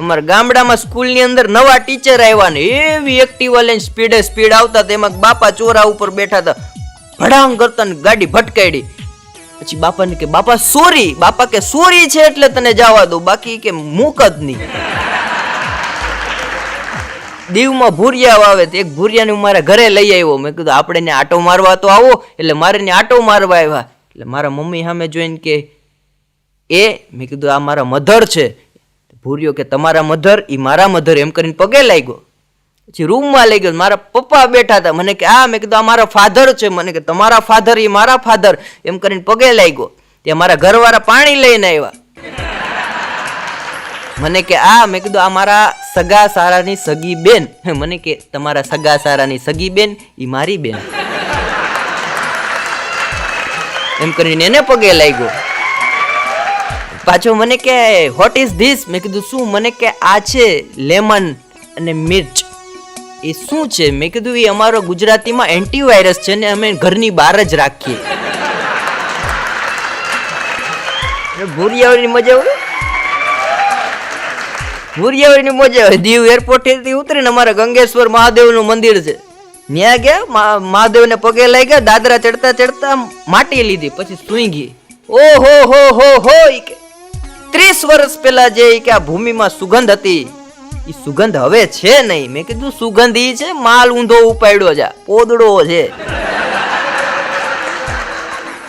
અમારા ગામડામાં સ્કૂલની અંદર નવા ટીચર આવ્યા ને એવી એક્ટિવા લઈને સ્પીડ આવતા તેમાં બાપા ચોરા ઉપર બેઠા હતા. ભડાંગ કરતા ને ગાડી ભટકાડી. પછી બાપાને કે બાપા સોરી. બાપા કે સોરી છે એટલે તને જવા દો બાકી કે મૂક જ નહીં. દીવમાં ભૂરિયા વાવે તો એક ભૂરિયાને હું મારા ઘરે લઈ આવ્યો. મેં કીધું આપણે ને આટો મારવા તો આવો. એટલે મારે ને આટો મારવા આવ્યા. એટલે મારા મમ્મી સામે જોઈને કે મેં કીધું આ મારા મધર છે. ભૂરિયો કે તમારા મધર? ઈ મારા મધર એમ કરીને પગે લાગ્યો. પછી રૂમમાં લઈ ગયો. મારા પપ્પા બેઠા હતા. મને કે મેં કીધું આ મારા ફાધર છે. મને કે તમારા ફાધર? ઈ મારા ફાધર એમ કરીને પગે લાગ્યો. ત્યાં મારા ઘરવાળા પાણી લઈને આવ્યા. મને કે મેં કીધું આ મારા સગા સારાની સગી બેન. મને કે તમારા સગા સારાની સગી બેન? ઈ મારી બેન એમ કરીને એને પગે લાગ્યો. પાછો મને કે વોટ ઇઝ ધીસ? મેં કીધું શું? મને કે આ છે લેમન અને મિર્ચ. એ શું છે? મેં કીધું એ અમારો ગુજરાતીમાં એન્ટીવાયરસ છે ને અમે ઘરની બહાર જ રાખીએ. ભૂરિયાઓની મજા હોય. ભૂરિયાઓની મજા હોય. દીવ એરપોર્ટથી ઉતરીને અમારા ગંગેશ્વર મહાદેવનું મંદિર છે. ત્યાં ગયા મહાદેવને પગે લાગ્યા. દાદરા ચડતા ચડતા માટી લીધી પછી સૂઈ ગઈ. ઓહો હો 30 વર્ષ પહેલા જે કે આ ભૂમિમાં સુગંધ હતી એ સુગંધ હવે છે નહીં. મેં કીધું સુગંધ ઈ છે માલ ઊંધો ઉપાડ્યો છે પોદડો છે.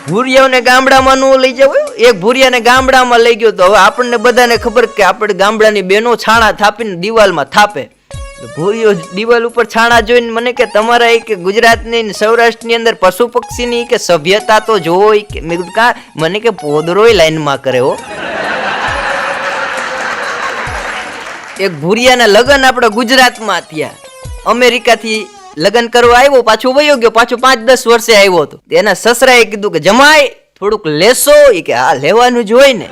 ભૂરિયાઓને ગામડામાં નો લઈ જાવ. એક ભૂરિયાને ગામડામાં લઈ ગયો તો હવે આપણને બધાને ખબર કે આપણે ગામડાની બેનો છાણા થાપીને દિવાલમાં થાપે. ભૂરિયો દિવાલ ઉપર છાણા જોઈને મને કે તમારા કે ગુજરાતની સૌરાષ્ટ્રની અંદર પશુ પક્ષીની કે સભ્યતા તો જોઈ કે. મેં કીધું કા? મને કે પોદરોય લાઈનમાં કરે હો. એક ભૂરિયાના લગ્ન આપણે ગુજરાતમાં થયા. અમેરિકાથી લગ્ન કરવા આવ્યો પાછો વયો ગયો. પાછો 5-10 વર્ષે આવ્યો હતો. એના સસરાએ કીધું કે જમાઈ થોડુંક લેશો? કે હા લેવાનું જ હોય ને.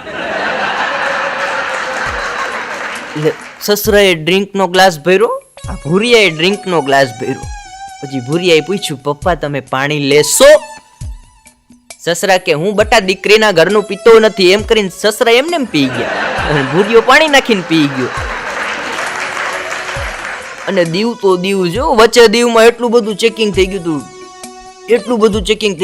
સસરાએ ડ્રિંકનો ગ્લાસ ભર્યો. આ ભૂરિયાએ ડ્રિંકનો ગ્લાસ ભર્યો. પછી ભૂરિયાએ પૂછ્યું પપ્પા તમે પાણી લેશો? સસરા કે હું બટા દીકરીના ઘરનું પીતો નથી એમ કરીને સસરા એમને પી ગયા અને ભૂરિયો પાણી નાખીને પી ગયો. અને દીવ તો દીવ જો વચ્ચે દીવમાં એટલું બધું ચેકિંગ થઈ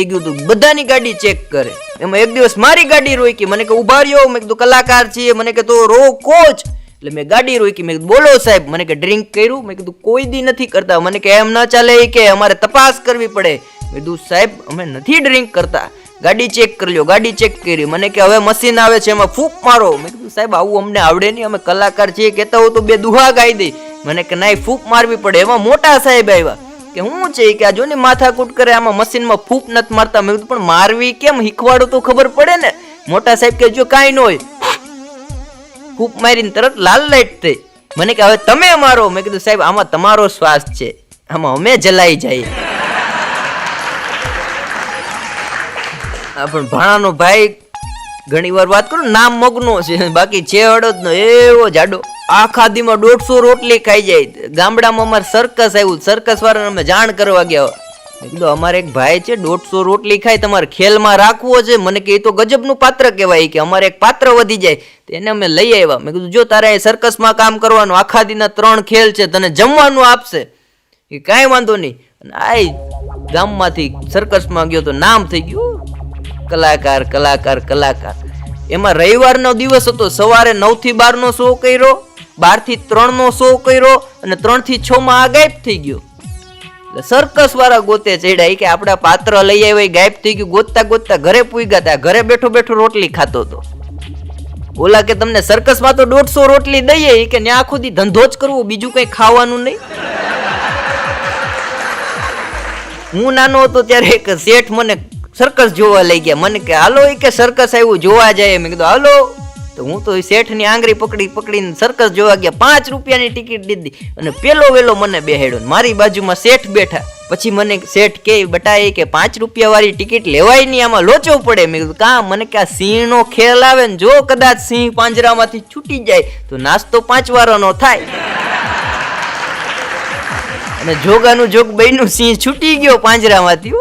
ગયું હતું. બધાની ગાડી ચેક કરે. એમાં એક દિવસ મારી ગાડી રોકી. મને કે ઉભા રહ્યો. મેં કીધું કલાકાર છીએ. મને કે તો રોકો જ. એટલે મેં ગાડી રોકી. મેં કીધું બોલો સાહેબ. મને કે ડ્રિંક કર્યું? મેં કીધું કોઈ દી નથી કરતા. મને કે એમ ન ચાલે કે અમારે તપાસ કરવી પડે. મેં કીધું સાહેબ અમે નથી ડ્રિંક કરતા. ગાડી ચેક કરી લ્યો. ગાડી ચેક કરી. મને કે હવે મશીન આવે છે એમાં ફૂંક મારો. મેં કીધું સાહેબ આવું અમને આવડે નહીં. અમે કલાકાર છીએ. કહેતા હોય તો 2 દુહા ગાઈ દઈ. મને કે ના ફૂંક મારવી પડે. એમાં મોટા સાહેબ આવ્યા કે હું છે કે આ જો ને માથાકૂટ કરે આમાં મશીનમાં ફૂંક નથી મારતા. મેં કીધું પણ મારવી કેમ? શીખવાડું તો ખબર પડે ને. મોટા સાહેબ કે જો કાંઈ ન હોય ફૂંક મારીને તરત લાલ લાઈટ થઈ. મને કે હવે તમે મારો. મેં કીધું સાહેબ આમાં તમારો શ્વાસ છે આમાં અમે જલાઈ જાય. પણ ભાણાનો ભાઈ ઘણી વાર વાત કરું નામ મગનો છે બાકી છે હળદનો એવો જાડો. આખા દીમાં 150 રોટલી ખાઈ જાય. ગામડામાં અમારે સર્કસ આવ્યું. સર્કસ વાળાને અમે જાણ કરવા ગયા. મેં કીધું અમારે એક ભાઈ છે 150 રોટલી ખાય તમારે ખેલમાં રાખવો છે. મને કે એ તો ગજબનું પાત્ર કહેવાય કે અમારે એક પાત્ર વધી જાય. એને અમે લઈ આવ્યા. મેં કીધું જો તારે સર્કસમાં કામ કરવાનું આખા દીના 3 ખેલ છે તને જમવાનું આપશે. એ કાંઈ વાંધો નહીં. આ ગામમાંથી સર્કસમાં ગયો તો નામ થઈ ગયું કલાકાર. એમાં રવિવારનો દિવસ હતો. સવારે 9 થી 12 નો શો કર્યો. 12 થી 3 નો શો કર્યો અને 3 થી 6 માં આ ગાયબ થઈ ગયો. સર્કસ વાળા ગોતે ચડ્યા કે આપડા પાત્ર લઈ આવ્યા ગાયબ થઈ ગયું. ગોતતા ઘરે પૂગ્યા હતા. ઘરે બેઠો રોટલી ખાતો હતો. ઓલા કે તમને સર્કસમાં તો 150 રોટલી દઈએ કે ન્યા આખો દી ધંધો જ કરવો બીજું કઈ ખાવાનું નહીં. હું નાનો હતો ત્યારે એક શેઠ મને સર્કસ જોવા લઈ ગયા. મને કે હાલો કે સર્કસ આવ્યું જોવા જાય. મેં કીધું હાલો. તો હું તો એ શેઠની આંગળી પકડીને સર્કસ જોવા ગયા. 5 રૂપિયાની ટિકિટ લીધી અને પેલો વેલો મને બેહાડ્યો. મારી બાજુમાં શેઠ બેઠા. પછી મને શેઠ કે બટા એ કે 5 રૂપિયા વાળી ટિકિટ લેવાય નહીં, આમાં લોચો પડે. મેં કીધું કા? મને કે આ સિંહનો ખેલ આવે ને, જો કદાચ સિંહ પાંજરામાંથી છૂટી જાય તો નાસ્તો 5 વારોનો થાય. અને જોગાનું જોગ બન્યું, સિંહ છૂટી ગયો પાંજરામાંથી.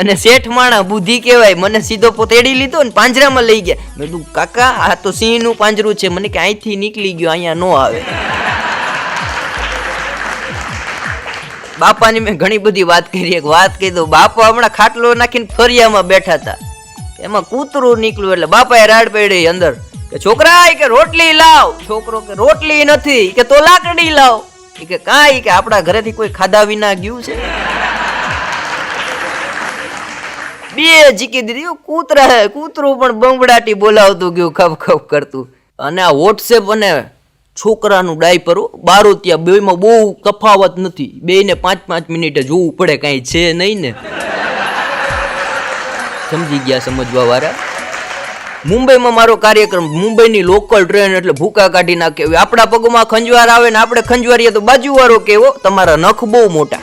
અને શેઠ માણા બુદ્ધિ કહેવાય, મને સીધો તેડી લીધો ને પાંજરામાં લઈ ગયા. મેં કીધું કાકા આ તો સિંહનું પાંજરું છે. મને કે અહીંથી નીકળી ગયો, અહીંયા નો આવે. બાપાની મેં ઘણી બધી વાત કરી. એક વાત કહી દઉં. બાપા હમણાં ખાટલો નાખીને ફરિયામાં બેઠા હતા, એમાં કૂતરું નીકળ્યું એટલે બાપાએ રાડ પડી અંદર કે છોકરા કે રોટલી લાવ. છોકરો કે રોટલી નથી, કે તો લાકડી લાવ. કે કાંઈ કે આપણા ઘરેથી કોઈ ખાધા વિના ગયું છે? બે જીકી દીધી. કૂતરું પણ બંગડાટી બોલાવતું ગયું, ખપ ખપ કરતું. અને આ વોટ્સએપ અને છોકરાનું ડાયપર બારોતિયા બેમાં બહુ તફાવત નથી. બેને 5-5 મિનિટે જોવું પડે, કાંઈ છે નહીં ને. સમજી ગયા સમજવા વાળા. મુંબઈમાં મારો કાર્યક્રમ, મુંબઈની લોકલ ટ્રેન એટલે ભૂકા કાઢી નાખે. આપણા પગમાં ખંજવાર આવે ને આપણે ખંજવારીએ તો બાજુવાળો કેવો તમારા નખ બહુ મોટા.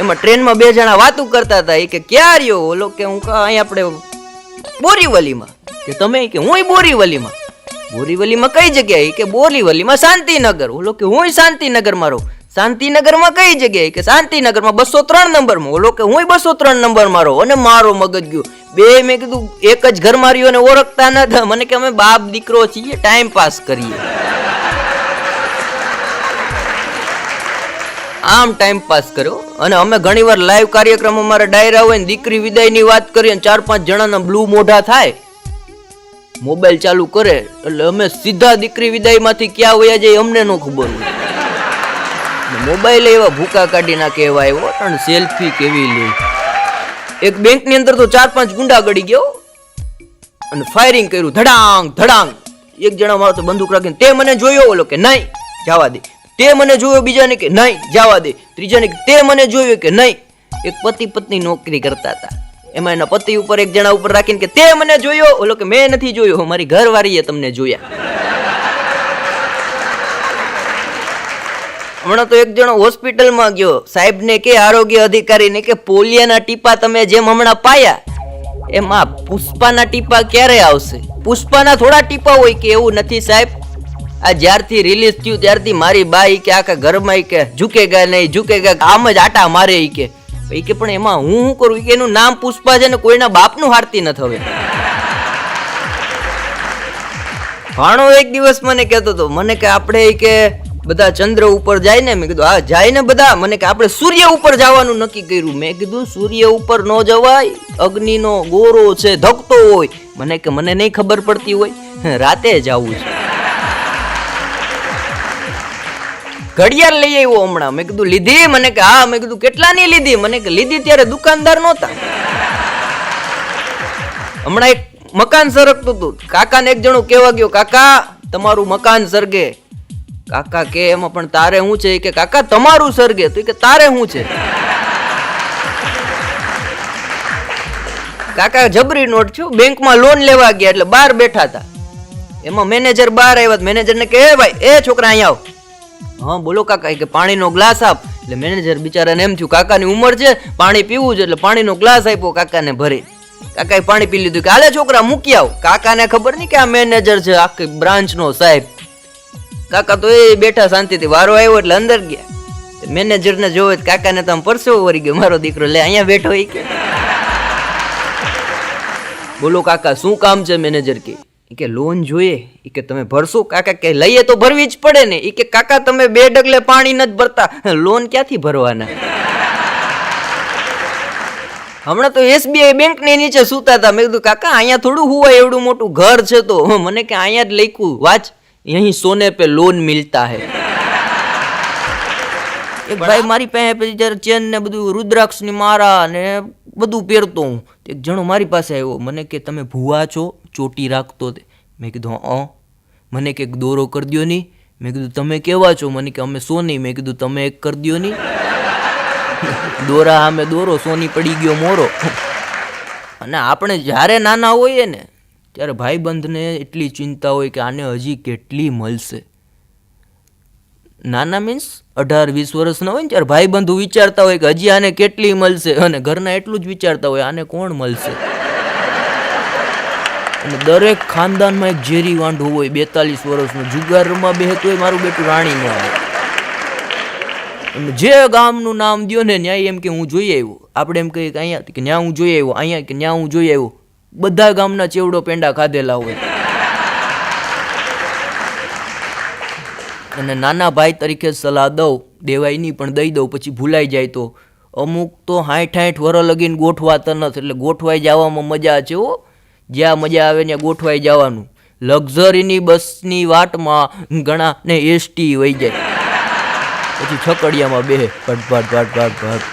એમાં ટ્રેનમાં 2 જણા વાતું કરતા હતા. એ કે ક્યાં રહ્યો? ઓલો કે હું અહીં આપણે બોરીવલીમાં. કે તમે? કે હું બોરીવલીમાં. બોરીવલીમાં કઈ જગ્યાએ? કે બોરીવલીમાં શાંતિનગર. ઓલો કે હું શાંતિનગરમાં રહું. શાંતિનગરમાં કઈ જગ્યાએ? કે શાંતિનગરમાં 203 નંબરમાં. ઓલો કે હું 203 નંબરમાં રહું. અને મારો મગજ ગયો. મેં કીધું એક જ ઘરમાં રહ્યો ને ઓળખતા ન. મને કે અમે બાપ દીકરો છીએ, ટાઈમ પાસ કરીએ. આમ ટાઈમ પાસ કર્યો. અને અમે ઘણી વાર લાઈવ કાર્યક્રમ અમારા ડાયરા હોય ને દીકરી વિદાયની વાત કરીએ, 4-5 જણાના બ્લુ મોઢા થાય, મોબાઈલ ચાલુ કરે એટલે અમે સીધા દીકરી વિદાયમાંથી ક્યાં વયા જાય અમને ન ખબર હોય. મોબાઈલ એવા ભૂકા કાઢી નાખે એવા આવ્યો. પણ સેલ્ફી કેવી લે. એક બેંકની અંદર તો 4-5 ગુંડા ગડી ગયો અને ફાયરિંગ કર્યું, ધડાંગ ધડાંગ. એક જણા મારો તો બંદૂક રાખીને તે મને જોયો. ઓલો કે નહીં જવા દે. તે મને જોયો. બીજાને કે નહીં જવા દે. ત્રીજાને કે તે મને જોયો. કે નહીં. એક પતિ પત્ની નોકરી કરતા હતા, એમાં એના પતિ ઉપર એક જણા ઉપર રાખીને કે તે મને જોયો. ઓલો કે મેં નથી જોયો, મારી ઘરવાળીએ તમને જોયા. હમણાં તો એક જણો હોસ્પિટલમાં ગયો, સાહેબને કે આરોગ્ય અધિકારીને કે પોલિયાના ટીપા તમે જેમ હમણાં પાયા એમાં પુષ્પાના ટીપા ક્યારે આવશે? પુષ્પાના થોડા ટીપા હોય કે એવું નથી સાહેબ. આ જ્યારથી રિલીઝ થયું ત્યારથી મારી બા કે આખા ઘરમાં કે ઝૂકેગા નહીં ઝૂકેગા, આમ જ આટા મારે કે. પણ એમાં હું શું કરું? કે એનું નામ પુષ્પા છે ને કોઈના બાપનું હારતી નથી. હવે ભાણો એક દિવસ મને કહેતો હતો, મને કે આપણે કે બધા ચંદ્ર ઉપર જાય ને. મેં કીધું હા જાય ને બધા. મને કે આપણે સૂર્ય ઉપર જવાનું નક્કી કર્યું. મેં કીધું સૂર્ય ઉપર ન જવાય, અગ્નિનો ગોરો છે, ધકતો હોય. મને કે મને નહીં ખબર પડતી હોય, રાતે જવું છે. ઘડિયાળ લઈ આવ્યો હમણાં. મેં કીધું લીધી? મને કે હા. મેં કીધું કેટલાની લીધી? મને કે લીધી ત્યારે દુકાનદાર નહોતા. હમણાં એક મકાન સરકતું હતું. કાકાને એક જણો કહેવા ગયો, કાકા તમારું મકાન સરગે. કાકા કે એમાં પણ તારે શું છે? કે કાકા તમારું સરગે. તો કે તારે શું છે? કાકા જબરી નોટ છું. બેંકમાં લોન લેવા ગયા એટલે બહાર બેઠા હતા. એમાં મેનેજર બહાર આવ્યા. મેનેજરને કે ભાઈ એ છોકરા અહીંયા આવ. હા બોલો કાકા. કે પાણીનો ગ્લાસ આપ. એટલે મેનેજર બિચારાને એમ થયું કાકાની ઉંમર છે, પાણી પીવું છે, એટલે પાણીનો ગ્લાસ આપ્યો કાકાને ભરી. કાકાએ પાણી પી લીધું. કે હાલે છોકરા મૂકી આવ. કાકાને ખબર નહીં કે આ મેનેજર છે, આખી બ્રાન્ચનો સાહેબ. કાકા તો એ બેઠા શાંતિથી. વારો આવ્યો એટલે અંદર ગયા. મેનેજરને જોવે કાકાને તો આમ પરસેવો વળી ગયો. મારો દીકરો લે અહીંયા બેઠો. એ કે બોલો કાકા શું કામ છે? મેનેજર કે લોન જોઈએ. એ કે તમે ભરશો? કાકા કે લઈએ તો ભરવી જ પડે ને. એ કે કાકા તમે 2 ડગલે પાણી નથી ભરતા, લોન ક્યાંથી ભરવાના? હમણાં તો SBI બેંક ની નીચે સુતા હતા. મેં કીધું કાકા અહીંયા થોડું હુવાય, એવડું મોટું ઘર છે. તો મને કે અહીંયા જ લખ્યું વાંચ, यही सोने पे लोन मिलता है. એક ભાઈ મારી પાસે પછી જ્યારે ચેન ને બધું રુદ્રાક્ષ ની મારા ને બધું પહેરતો હું. એક જણો મારી પાસે આવ્યો. મને કે તમે ભૂવા છો, ચોટી રાખતો. મેં કીધું મને કે દોરો કરી દો નહીં. મેં કીધું તમે કેવા છો? મને કે અમે સોની. મેં કીધું તમે એક કરી દો નહીં. દોરા અમે દોરો, સોની પડી ગયો મોરો. અને આપણે જ્યારે નાના હોઈએ ને ત્યારે ભાઈબંધને એટલી ચિંતા હોય કે આને હજી કેટલી મળશે. નાના મીન્સ 18-20 વર્ષના હોય ને ત્યારે ભાઈબંધુ વિચારતા હોય કે હજી આને કેટલી મળશે, અને ઘરના એટલું જ વિચારતા હોય આને કોણ મળશે. અને દરેક ખાનદાનમાં એક ઝેરી વાંઢો હોય 42 વર્ષનો, જુગારમાં બેહતો હોય મારું બેટું રાણી ન આવે. અને જે ગામનું નામ દ્યો ને ન્યાય એમ કે હું જોઈ આવ્યો. આપણે એમ કહીએ કે અહીંયા કે ન્યા હું જોઈ આવ્યો, અહીંયા કે ન્યા હું જોઈ આવ્યો. બધા ગામના ચેવડો પેંડા ખાધેલા હોય. અને નાના ભાઈ તરીકે સલાહ દઉં, દેવાય નહીં પણ દઈ દઉં, પછી ભૂલાઈ જાય તો. અમુક તો 60-60 વરસ લગીને ગોઠવાતા નથી, એટલે ગોઠવાઈ જવામાં મજા છે હો. જ્યાં મજા આવે ત્યાં ગોઠવાઈ જવાનું. લક્ઝરીની બસની વાટમાં ઘણા ને એસટી વહી જાય, પછી છકડિયામાં બેહે ભટ ભટ ભટ ભટ ભટ.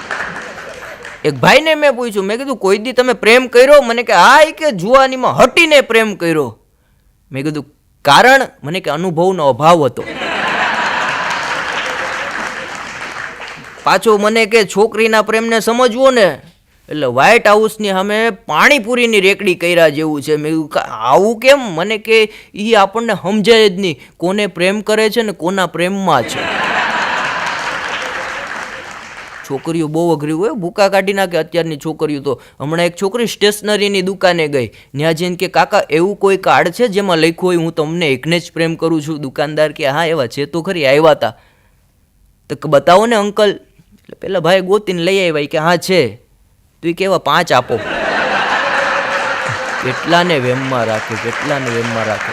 એક ભાઈને મેં પૂછ્યું, મેં કીધું કોઈ દી તમે પ્રેમ કર્યો? મને કે હા, એ કે જુવાનીમાં હટીને પ્રેમ કર્યો. મેં કીધું કારણ? મને કે અનુભવનો અભાવ હતો. પાછો મને કે છોકરીના પ્રેમને સમજવો ને એટલે વ્હાઇટ હાઉસની સામે પાણીપુરીની રેકડી કર્યા જેવું છે. મેં આવું કેમ? મને કે એ આપણને સમજાય જ નહીં કોને પ્રેમ કરે છે ને કોના પ્રેમમાં છે. છોકરીઓ બહુ અઘરી હોય, ભૂકા કાઢી નાખે અત્યારની છોકરીઓ તો. હમણાં એક છોકરી સ્ટેશનરીની દુકાને ગઈ, ત્યાં જઈને કે કાકા એવું કોઈ કાર્ડ છે જેમાં લખ્યું હોય હું તમને એકને જ પ્રેમ કરું છું? દુકાનદાર કે હા એવા છે તો ખરી, આવ્યા હતા. તો બતાવો ને અંકલ. એટલે પેલા ભાઈ ગોતીને લઈ આવ્યા કે હા છે. તો એ કેવા 5 આપો. કેટલાને વેમમાં રાખે, કેટલાને વેમમાં રાખે.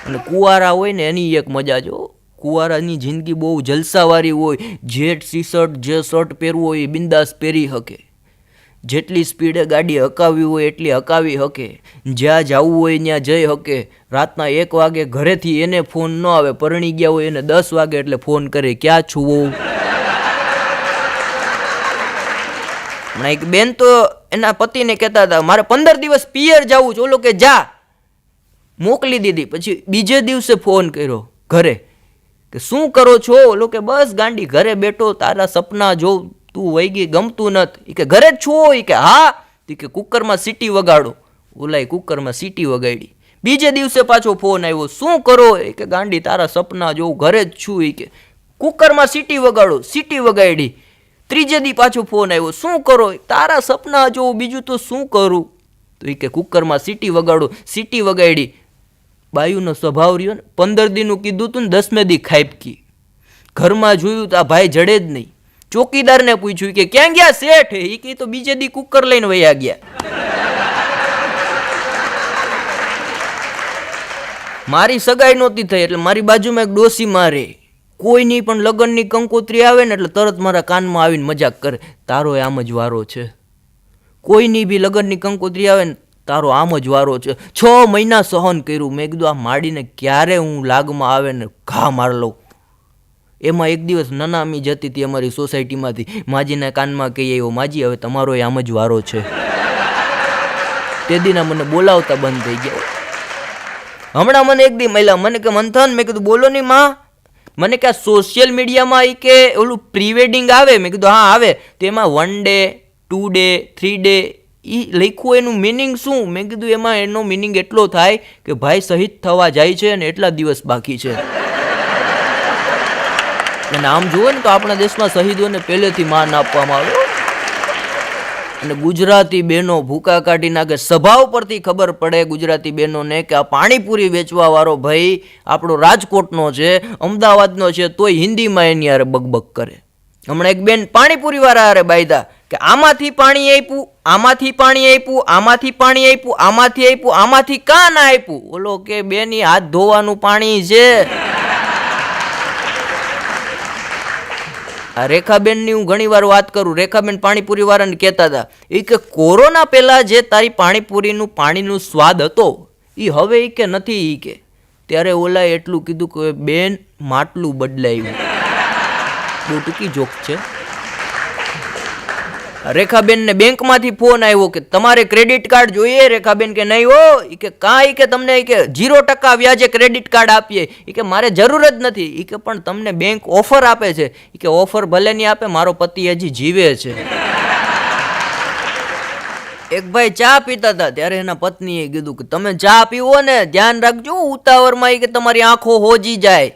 અને કુંવારા હોય ને એની એક મજા જો. કુંવારાની જિંદગી બહુ જલસાવાળી હોય. જે ટી શર્ટ જે શર્ટ પહેરવું હોય એ બિંદાસ પહેરી શકે. જેટલી સ્પીડે ગાડી હકાવી હોય એટલી હકાવી શકે. જ્યાં જવું હોય ત્યાં જઈ શકે. રાતના 1 વાગે ઘરેથી એને ફોન ન આવે, પરણી ગયા હોય એને 10 વાગે એટલે ફોન કરે, ક્યાં છુવો? હમણાં એક બેન તો એના પતિને કહેતા હતા મારે 15 દિવસ પિયર જવું છે. ઓલો કે જા, મોકલી દીધી. પછી બીજે દિવસે ફોન કર્યો ઘરે કે શું કરો છો? ઓલો કે બસ ગાંડી ઘરે બેઠો, તારા સપના જોઉં, તું વહી ગઈ, ગમતું નથી. એ કે ઘરે જ છો? એ કે હા. એ કે કુકરમાં સીટી વગાડો. ઓલાએ કુકરમાં સીટી વગાડી. બીજે દિવસે પાછો ફોન આવ્યો, શું કરો? એ કે ગાંડી તારા સપના જોઉં, ઘરે જ છું. એ કે કુકરમાં સીટી વગાડો. સીટી વગાડી. ત્રીજે દી પાછો ફોન આવ્યો, શું કરો? તારા સપના જોઉં, બીજું તો શું કરું? તો એ કે કુકરમાં સીટી વગાડો. સીટી વગાડી. બાયુનો સ્વભાવ રહ્યો ને, 15 દીનું કીધું તું ને 10મે દી ખાઈપકી. ઘરમાં જોયું તો આ ભાઈ જડે જ નહીં. ચોકીદારને પૂછ્યું કે ક્યાં ગયા શેઠ? એ કે તો બીજે દી કુકર લઈને વયા ગયા. મારી સગાઈ નહોતી થઈ એટલે મારી બાજુમાં એક ડોસી મારે. કોઈની પણ લગ્નની કંકોત્રી આવે ને એટલે તરત મારા કાનમાં આવીને મજાક કરે, તારો આમ જ વારો છે. કોઈની બી લગ્નની કંકોત્રી આવે ને તારો આમ જ વારો છે. 6 મહિના સહન કર્યું. મેં કીધું આ માડીને ક્યારે હું લાગમાં આવે ને ઘા માર લઉં. એમાં એક દિવસ નનામી જતી હતી અમારી સોસાયટીમાંથી, માજીના કાનમાં કહી આવ્યો, માજી હવે તમારો આમ જ વારો છે. તે દીના મને બોલાવતા બંધ થઈ ગયા. હમણાં મને એક દી મળ્યા, મને કે મંથન, મેં કીધું બોલો નહીં માં. મને કે આ સોશિયલ મીડિયામાં એ કે ઓલું પ્રી વેડિંગ આવે? મેં કીધું હા આવે. તેમાં 1 ડે 2 ડે 3 ડે એ લખ્યું, એનું મિનિંગ શું? મેં કીધું એમાં એનો મિનિંગ એટલો થાય કે ભાઈ શહીદ થવા જાય છે અને એટલા દિવસ બાકી છે. અને આમ જુઓ ને તો આપણા દેશમાં શહીદોને પહેલેથી માન આપવામાં આવે. અને ગુજરાતી બહેનો ભૂકા કાઢી નાખે. સ્વભાવ પરથી ખબર પડે ગુજરાતી બહેનોને કે આ પાણીપુરી વેચવા વાળો ભાઈ આપણો રાજકોટનો છે, અમદાવાદનો છે, તોય હિન્દીમાં એની હારે બકબક કરે. હમણાં એક બેન પાણીપુરી વાળા હારે બાયદા કે આમાંથી પાણી આપ્યું, આમાંથી પાણી આપ્યું, આમાંથી પાણી આપ્યું, આમાંથી આપ્યું, આમાંથી કાં ના આપ્યું? ઓલો કે બેની હાથ ધોવાનું પાણી છે. આ રેખાબેનની હું ઘણી વાર વાત કરું. રેખાબેન પાણીપુરી વાળાને કહેતા હતા એ કે કોરોના પહેલા જે તારી પાણીપુરીનું પાણીનું સ્વાદ હતો એ હવે એ કે નથી. એ કે ત્યારે ઓલાએ એટલું કીધું કે બેન માટલું બદલાયું. બહુ ટૂંકી જોક છે. રેખાબેનને બેંકમાંથી ફોન આવ્યો કે તમારે ક્રેડિટ કાર્ડ જોઈએ? રેખાબેન કે નહીં હો. એ કે કાંઈ કે તમને કે 0% વ્યાજે ક્રેડિટ કાર્ડ આપીએ. એ કે મારે જરૂર જ નથી. એ કે પણ તમને બેંક ઓફર આપે છે. એ કે ઓફર ભલે નહીં આપે, મારો પતિ હજી જીવે છે. એક ભાઈ ચા પીતા હતા ત્યારે એના પત્નીએ કીધું કે તમે ચા પીવો ને ધ્યાન રાખજો ઉતાવળમાં કે તમારી આંખો હોજી જાય.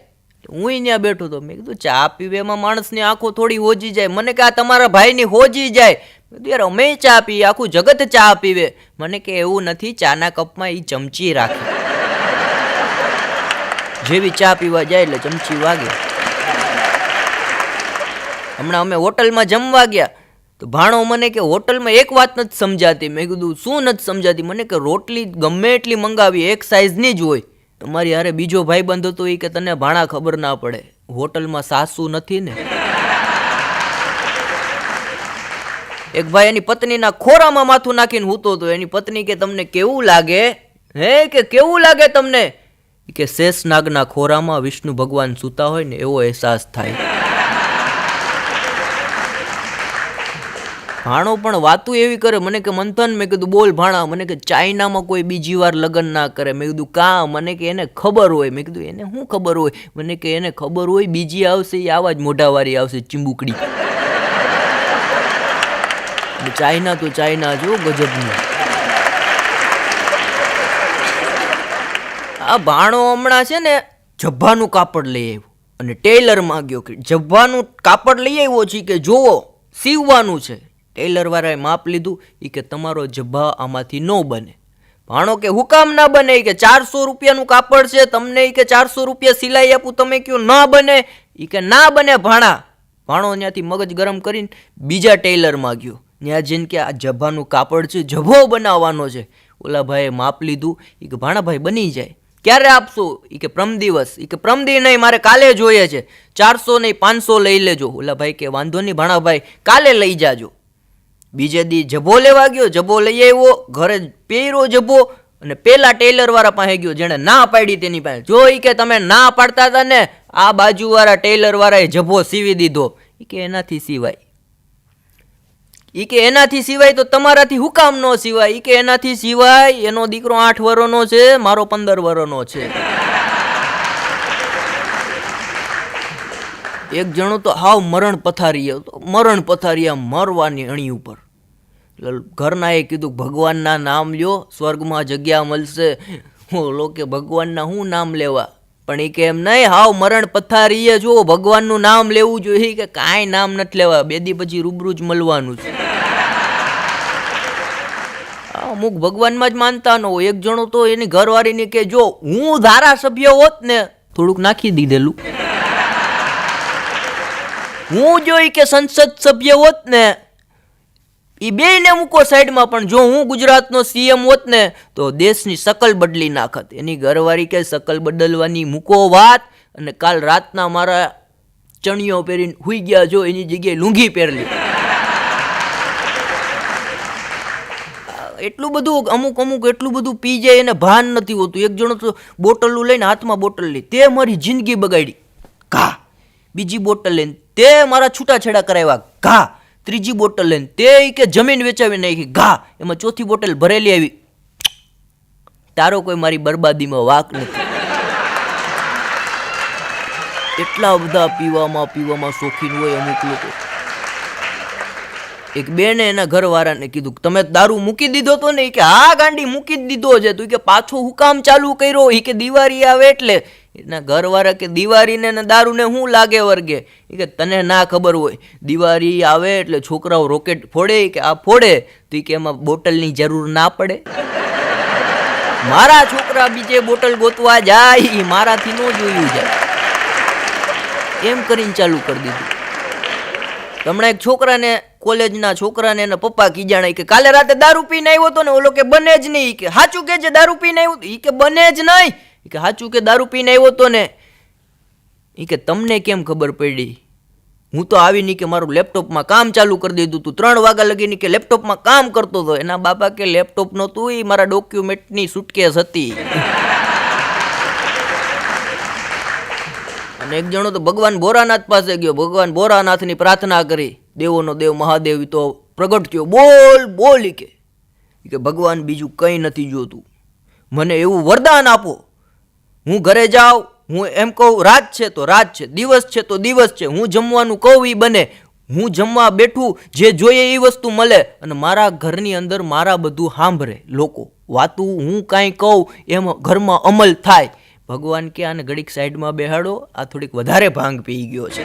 હું ત્યાં બેઠો હતો, મેં કીધું ચા પીવેમાં માણસની આંખો થોડી હોજી જાય. મને કે આ તમારા ભાઈની હોજી જાય. મેં કીધું યાર અમે ચા પીએ, આખું જગત ચા પીવે. મને કે એવું નથી, ચાના કપમાં એ ચમચી રાખે, જેવી ચા પીવા જાય એટલે ચમચી વાગે. હમણાં અમે હોટલમાં જમવા ગયા તો ભાણો મને કે હોટલમાં એક વાત નથી સમજાતી. મેં કીધું શું નથી સમજાતી? મને કે રોટલી ગમે એટલી મંગાવી એક સાઈઝની જ હોય. તમારી હારે બીજો ભાઈબંધ હતો એ કે તને ભાણા ખબર ના પડે, હોટલમાં સાસુ નથી ને. એક ભાઈ એની પત્નીના ખોરામાં માથું નાખીને હૂતો હતો. એની પત્ની કે તમને કેવું લાગે? હે કે કેવું લાગે તમને? કે શેષનાગના ખોરામાં વિષ્ણુ ભગવાન સૂતા હોય ને એવો અહેસાસ થાય. ભાણો પણ વાતું એવી કરે. મને કે મંથન, મેં કીધું બોલ ભાણા. મને કે ચાઇનામાં કોઈ બીજી વાર લગ્ન ના કરે. મેં કીધું કા? મને કે એને ખબર હોય. મેં કીધું એને શું ખબર હોય? મને કે એને ખબર હોય બીજી આવશે એ આવા જ મોઢાવાળી આવશે, ચીંબુકડી. ચાઇના તો ચાઇના જો ગજબનું. આ ભાણો હમણાં છે ને જબ્બાનું કાપડ લઈ આવ્યો અને ટેલરમાં ગયો કે જબ્બાનું કાપડ લઈ આવ્યો છે કે જોવો સીવવાનું છે. ટેલર વાળાએ માપ લીધું. એ કે તમારો જબ્બા આમાંથી ન બને. ભાણો કે હુકામ ના બને? કે 400 રૂપિયાનું કાપડ છે, તમને કે 400 રૂપિયા સિલાઈ આપું, તમે કયો ના બને? એ કે ના બને ભાણા. ભાણો ત્યાંથી મગજ ગરમ કરીને બીજા ટેલરમાં ગયો. ત્યાં જઈને કે આ જબ્બાનું કાપડ છે, જબ્બો બનાવવાનો છે. ઓલા ભાઈએ માપ લીધું. એ કે ભાણા ભાઈ બની જાય. ક્યારે આપશો? એ કે પ્રમ દિવસ. એ કે પ્રમદી નહીં, મારે કાલે જોઈએ છે. 400 નહીં 500 લઈ લેજો. ઓલા ભાઈ કે વાંધો નહીં ભાણા ભાઈ, કાલે લઈ જાજો. બીજે દી જબ્બો લેવા ગયો, જબ્બો લઈ આવ્યો, ઘરે પહેર્યો જબ્બો અને પેલા ટેલર વાળા પાસે ગયો જેને ના પાડી તેની પાસે. જો એ કે તમે ના પાડતા હતા ને, આ બાજુ વાળા ટેલર વાળાએ જબ્બો સીવી દીધો. એ કે એનાથી સિવાય. એ કે એનાથી સિવાય તો તમારાથી હુકામ ન સિવાય? એ કે એનાથી સિવાય. એનો દીકરો 8 વર્ષનો છે, મારો 15 વર્ષનો છે. એક જણો તો હાવ મરણ પથારી મરવાની અણી ઉપર. ઘરના એ કીધું ભગવાનના નામ લ્યો, સ્વર્ગમાં જગ્યા મળશે. ઓલો કે ભગવાનના શું નામ લેવા? પણ એ કે એમ નહીં, હાવ મરણ પથારીએ જો ભગવાનનું નામ લેવું જોઈએ. કે કાંઈ નામ નથી લેવા, 2 દી પછી રૂબરૂ જ મળવાનું છે. અમુક ભગવાનમાં જ માનતા ન હોય. એક જણો તો એની ઘરવાળીને કે જો હું ધારાસભ્ય હોત ને થોડુંક નાખી દીધેલું, હું જોઈ કે સંસદ સભ્ય હોત ને એ બેયને મૂકો સાઈડમાં, પણ જો હું ગુજરાતનો સીએમ હોત ને તો દેશની શકલ બદલી નાખત. એની ઘરવાળી કે શકલ બદલવાની મૂકો વાત, અને કાલ રાતના મારા ચણિયો પહેરીને હુઈ ગયા જો એની જગ્યાએ લુંગી પહેરલી. એટલું બધું અમુક એટલું બધું પી જાય એને ભાન નથી હોતું. એક જણો તો બોટલું લઈને હાથમાં બોટલ લઈ, તે મારી જિંદગી બગાડી ઘા. બીજી બોટલ લઈને તે મારા છૂટાછેડા કરાવ્યા ઘા. ત્રીજી બોટલ લઈને તે કે જમીન વેચાવી નાખી ઘા. એમાં ચોથી બોટલ ભરેલી આવી. તારો કોઈ મારી બરબાદીમાં વાક નથી. એટલા બધા પીવામાં શોખીન હોય અમુક લોકો. એક બેને એના ઘરવાળાને કીધું તમે દારૂ મૂકી દીધો તો ને? કે હા ગાંડી મૂકી જ દીધો છે. તું કે પાછો હુકામ ચાલુ કર્યો? એ કે દિવાળી આવે એટલે. એના ઘરવાળા કે દિવાળીને ને દારૂને શું લાગે વર્ગે? એ કે તને ના ખબર હોય, દિવાળી આવે એટલે છોકરાઓ રોકેટ ફોડે. કે આ ફોડે તો કે એમાં બોટલની જરૂર ના પડે? મારા છોકરા બીજે બોટલ ગોતવા જાય, મારાથી ન જોયું જાય. એમ કરીને ચાલુ કરી દીધું. હમણાં એક છોકરાને, કોલેજના છોકરાને એના પપ્પા કીજાણા કે કાલે રાતે દારૂ પીને આવ્યો હતો ને. ઓલો કે બને જ નહીં. કે સાચું કે છે દારૂ પીને આવ્યો? એ કે બને જ નહીં. કે સાચું કે દારૂ પીને આવ્યો હતો ને? એ કે તમને કેમ ખબર પડી? હું તો આવીને કે મારું લેપટોપમાં કામ ચાલુ કરી દીધું તું. 3 વાગ્યા લગીને કે લેપટોપમાં કામ કરતો હતો. એના બાપા કે લેપટોપ નહોતું, એ મારા ડોક્યુમેન્ટની સુટકેસ હતી. અને એક જણો તો ભગવાન ભોરાનાથ પાસે ગયો. ભગવાન ભોરાનાથની પ્રાર્થના કરી. દેવોનો દેવ મહાદેવ તો પ્રગટ થયો. બોલ કે ભગવાન બીજું કંઈ નથી જોતું, મને એવું વરદાન આપો. હું ઘરે જાઉં, હું એમ કહું રાત છે તો રાત છે, દિવસ છે તો દિવસ છે. હું જમવાનું કહું એ બને. હું જમવા બેઠું, જે જોઈએ એ વસ્તુ મળે, અને મારા ઘરની અંદર મારા બધું સાંભળે લોકો વાતું, હું કાંઈ કહું એમ ઘરમાં અમલ થાય. ભગવાન કે આને ઘડીક સાઈડમાં બેહાડો, આ થોડીક વધારે ભાંગ પી ગયો છે.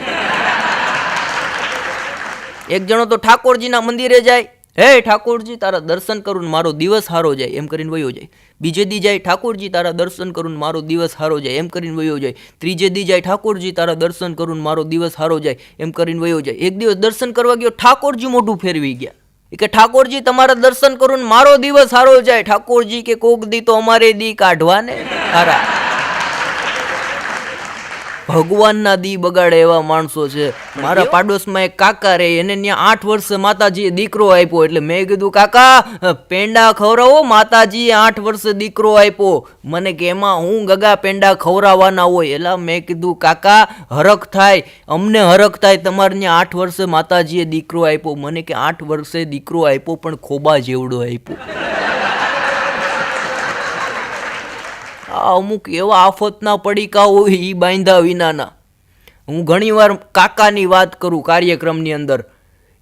એક જણો તો ઠાકોરજીના મંદિરે જાય, હે ઠાકોરજી તારા દર્શન કરું મારો દિવસ સારો જાય એમ કરીને વયો જાય. બીજે દી જાય, ઠાકોરજી તારા દર્શન કરું મારો દિવસ સારો જાય એમ કરીને વયો જાય. ત્રીજે દી જાય, ઠાકોરજી તારા દર્શન કરું મારો દિવસ સારો જાય એમ કરીને વયો જાય. એક દિવસ દર્શન કરવા ગયો, ઠાકોરજી મોઢું ફેરવી ગયા કે ઠાકોરજી તમારા દર્શન કરું મારો દિવસ સારો જાય. ઠાકોરજી કે કોક દી તો અમારે દી કાઢવા ને હારા. ભગવાનના દી બગાડે એવા માણસો છે. મારા પાડોશમાં એક કાકા રહે, એને ત્યાં 8 વર્ષે માતાજીએ દીકરો આપ્યો. એટલે મેં કીધું કાકા પેંડા ખવડાવો, માતાજીએ 8 વર્ષે દીકરો આપ્યો. મને કે એમાં હું ગગા પેંડા ખવડાવવાના હોય. એટલે મેં કીધું કાકા હરખ થાય, અમને હરખ થાય, તમારે ત્યાં 8 વર્ષે માતાજીએ દીકરો આપ્યો. મને કે 8 વર્ષે દીકરો આપ્યો પણ ખોબા જેવડો આપ્યો. અમુક એવા આફતના પડીકા હોય એ બાંધા વિનાના. હું ઘણીવાર કાકાની વાત કરું કાર્યક્રમની અંદર.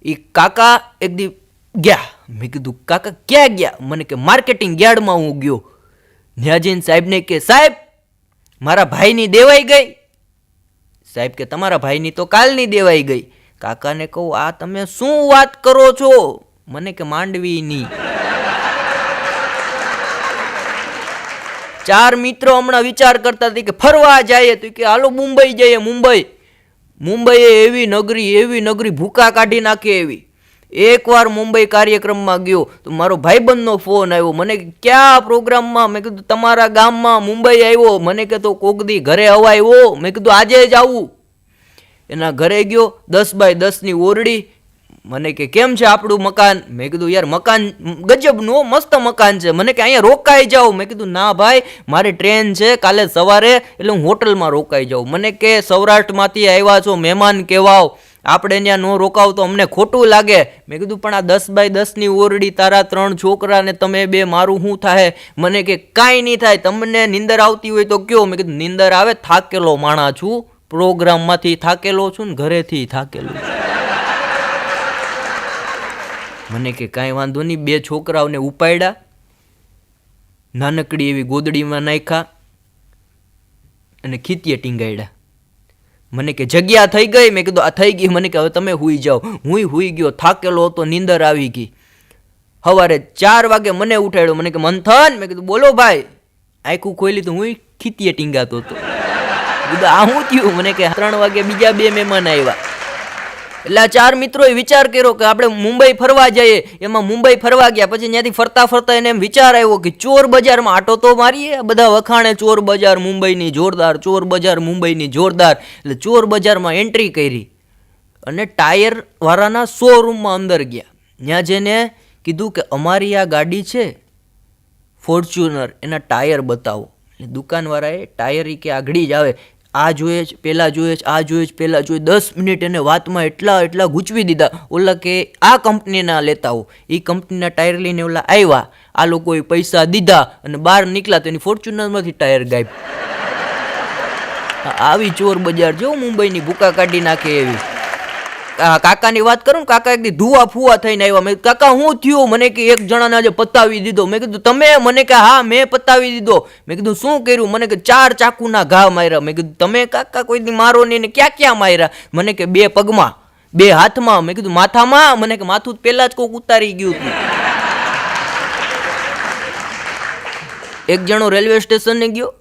એ કાકા એક દી ગયા, મેં કીધું કાકા ક્યાં ગયા? મને કે માર્કેટિંગ યાર્ડમાં હું ગયો. ત્યાં જઈને સાહેબને કે સાહેબ મારા ભાઈની દેવાઈ ગઈ. સાહેબ કે તમારા ભાઈની તો કાલની દેવાઈ ગઈ. કાકાને કહું આ તમે શું વાત કરો છો? મને કે માંડવીની. 4 મિત્રો હમણાં વિચાર કરતા હતા કે ફરવા જાય, તો કે હાલો મુંબઈ જઈએ. મુંબઈ એવી નગરી ભૂકા કાઢી નાખે એવી. એકવાર મુંબઈ કાર્યક્રમમાં ગયો તો મારો ભાઈબંધનો ફોન આવ્યો. મને ક્યાં પ્રોગ્રામમાં? મેં કીધું તમારા ગામમાં મુંબઈ આવ્યો. મને કે તો કોક દી ઘરે અવાયો. મેં કીધું આજે જ આવું. એના ઘરે ગયો, 10 બાય 10ની ઓરડી. મને કે કેમ છે આપણું મકાન? મેં કીધું યાર મકાન ગજબનું મસ્ત મકાન છે. મને કે અહીંયા રોકાઈ જાઓ. મેં કીધું ના ભાઈ મારે ટ્રેન છે કાલે સવારે, એટલે હું હોટલમાં રોકાઈ જાઉં. મને કે સૌરાષ્ટ્રમાંથી આવ્યા છો, મહેમાન કહેવાઓ, આપણે ત્યાં ન રોકાવ તો અમને ખોટું લાગે. મેં કીધું પણ આ 10 બાય 10ની ઓરડી, તારા 3 છોકરા ને તમે 2, મારું શું થાય? મને કે કાંઈ નહીં થાય, તમને નીંદર આવતી હોય તો કયો. મેં કીધું નીંદર આવે, થાકેલો માણા છું, પ્રોગ્રામમાંથી થાકેલો છું ને ઘરેથી થાકેલો છું. મને કે કાંઈ વાંધો નહીં. 2 છોકરાઓને ઉપાડ્યા, નાનકડી એવી ગોદડીમાં નાખ્યા અને ખીતીએ ટીંગાડ્યા. મને કે જગ્યા થઈ ગઈ? મેં કીધું આ થઈ ગઈ. મને કે હવે તમે હુઈ જાઓ. હું હુઈ ગયો, થાકેલો હતો, નીંદર આવી ગઈ. સવારે 4 વાગે મને ઉઠાડ્યો. મને કે મંથન. મેં કીધું બોલો ભાઈ. આખું ખોલી તો હું ખીતીએ ટીંગાતો હતો. કીધું આ શું થયું? મને કે 3 વાગે બીજા 2 મહેમાન આવ્યા. એટલે આ 4 મિત્રોએ વિચાર કર્યો કે આપણે મુંબઈ ફરવા જઈએ. એમાં મુંબઈ ફરવા ગયા. પછી ત્યાંથી ફરતા ફરતા એને એમ વિચાર આવ્યો કે ચોર બજારમાં આટો તો મારીએ. બધા વખાણે ચોર બજાર મુંબઈની જોરદાર, ચોર બજાર મુંબઈની જોરદાર. એટલે ચોર બજારમાં એન્ટ્રી કરી અને ટાયર વાળાના શોરૂમમાં અંદર ગયા. ત્યાં જઈને કીધું કે અમારી આ ગાડી છે ફોર્ચ્યુનર, એના ટાયર બતાવો. એટલે દુકાનવાળાએ ટાયર કે આગળ જ આવે, આ જોઈએ છે, પેલા જોઈએ છે, આ જોઈએ છે, પેલા જોઈએ. 10 મિનિટ એને વાતમાં એટલા ગૂંચવી દીધા. ઓલા કે આ કંપનીના લેતા હો. એ કંપનીના ટાયર લઈને ઓલા આવ્યા. આ લોકોએ પૈસા દીધા અને બહાર નીકળ્યા તો એની ફોર્ચ્યુનરમાંથી ટાયર ગાયબ. આવી ચોર બજાર જો મુંબઈની ભૂકા કાઢી નાખે એવી. કાકાની વાત કરું ને, કાકા એક દી ધુઆ ફુવા થઈને આવ્યા. મેં કાકા હું થયું? મને કે એક જણાને આજે પતાવી દીધો. મેં કીધું તમે? મને કે હા મેં પતાવી દીધો. મેં કીધું શું કર્યું? મને કે 4 ચાકુના ઘા માર્યા. મેં કીધું તમે કાકા કોઈ દી મારો નહીં ને ક્યાં માર્યા? મને કે 2 પગમાં, 2 હાથમાં. મેં કીધું માથામાં? મને કે માથું પેલા જ કોક ઉતારી ગયું હતું. એક જણો રેલવે સ્ટેશને ગયો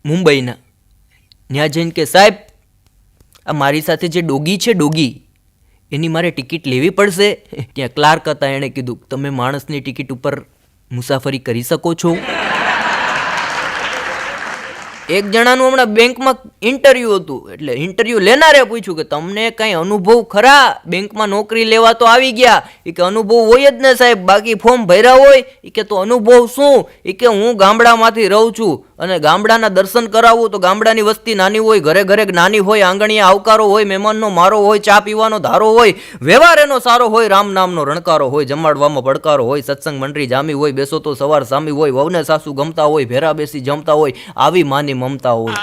મુંબઈના. ત્યાં જઈને કે સાહેબ આ મારી સાથે જે ડોગી છે, ડોગી એની મારે ટિકિટ લેવી પડશે. ત્યાં ક્લાર્ક હતા, એણે કીધું તમે માણસની ટિકિટ ઉપર મુસાફરી કરી શકો છો. એક જણાનું હમણાં બેંકમાં ઇન્ટરવ્યૂ હતું. એટલે ઇન્ટરવ્યૂ લેનારે પૂછ્યું કે તમને કંઈ અનુભવ ખરા? બેંકમાં નોકરી લેવા તો આવી ગયા. એ કે અનુભવ હોય જ ને સાહેબ, બાકી ફોર્મ ભર્યા હોય. એ કે તો અનુભવ શું? એ કે હું ગામડામાંથી રહું છું અને ગામડાના દર્શન કરાવું તો ગામડાની વસ્તી નાની હોય, ઘરે ઘરે નાની હોય, આંગણીએ આવકારો હોય, મહેમાનનો મારો હોય, ચા પીવાનો ધારો હોય, વ્યવહાર એનો સારો હોય, રામ નામનો રણકારો હોય, જમાડવામાં પડકારો હોય, સત્સંગ મંડળી જામી હોય, બેસો તો સવાર સામી હોય, વહુને સાસુ ગમતા હોય, ભેરા બેસી જમતા હોય, આવી માની મમતા હોય.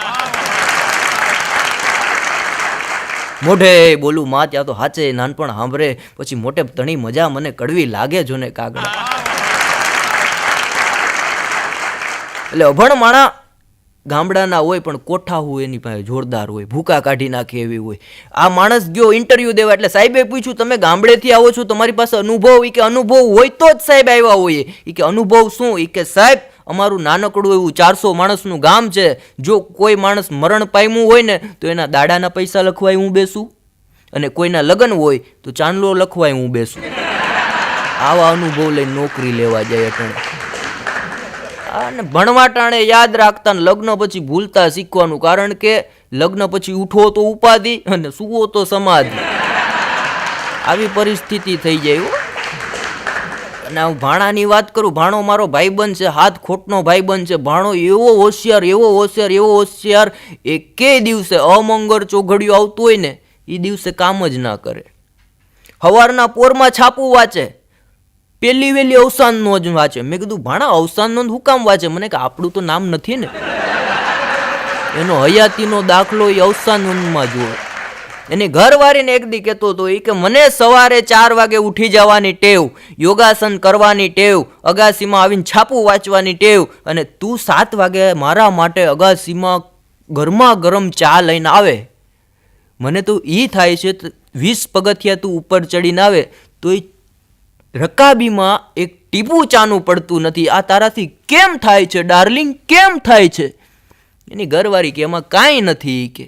મોઢે બોલું માં ત્યાં તો હાચે નાનપણ સાંભળે પછી મોટે તણી મજા મને કડવી લાગે જો ને કાગડા. એટલે અભણ માણા ગામડાના હોય પણ કોઠા હોય એની પાસે જોરદાર હોય, ભૂકા કાઢી નાખે એવી હોય. આ માણસ ગયો ઇન્ટરવ્યુ દેવા એટલે સાહેબે પૂછ્યું તમે ગામડેથી આવો છો, તમારી પાસે અનુભવ? એ કે અનુભવ હોય તો જ સાહેબ આવ્યા હોઈએ. એ કે અનુભવ શું? એ કે સાહેબ અમારું નાનકડું એવું 400 માણસનું ગામ છે, જો કોઈ માણસ મરણ પામ્યું હોય ને તો એના દાડાના પૈસા લખવાય હું બેસું, અને કોઈના લગ્ન હોય તો ચાંદલો લખવાય હું બેસું. આવા અનુભવ લઈને નોકરી લેવા જાય અટણે. અને ભણવા ટાણે યાદ રાખતા ને લગ્ન પછી ભૂલતા શીખવાનું, કારણ કે લગ્ન પછી ઉઠો તો ઉપાધિ અને સૂવો તો સમાધિ. આવી પરિસ્થિતિ થઈ જાય. અને હું ભાણાની વાત કરું, ભાણો મારો ભાઈબંધ છે, હાથ ખોટનો ભાઈબંધ છે. ભાણો એવો હોશિયાર, એવો હોશિયાર, એવો હોશિયાર, એકે દિવસે અમંગળ ચોઘડિયું આવતું હોય ને એ દિવસે કામ જ ના કરે. સવારના પોરમાં છાપું વાંચે, પેલી વેલી અવસાન નો જ વાંચે. મેં કીધું ભાણા અવસાન નો હું કામ વાંચે? મને કે આપણું તો નામ નથી ને. એનો હયાતીનો દાખલો એ અવસાન માં જુઓ. એની ઘરવાળીને એક દી કહેતો હતો એ કે મને સવારે 4 વાગે ઉઠી જવાની ટેવ, યોગાસન કરવાની ટેવ, અગાસીમાં આવીને છાપું વાંચવાની ટેવ, અને તું 7 વાગે મારા માટે અગાસીમાં ગરમા ગરમ ચા લઈને આવે. મને તો એ થાય છે 20 પગથિયા તું ઉપર ચડીને આવે તો એ રકાબીમાં એક ટીપું ચાનું પડતું નથી. આ તારાથી કેમ થાય છે ડાર્લિંગ, કેમ થાય છે? એની ઘરવાળી કે એમાં કાંઈ નથી. કે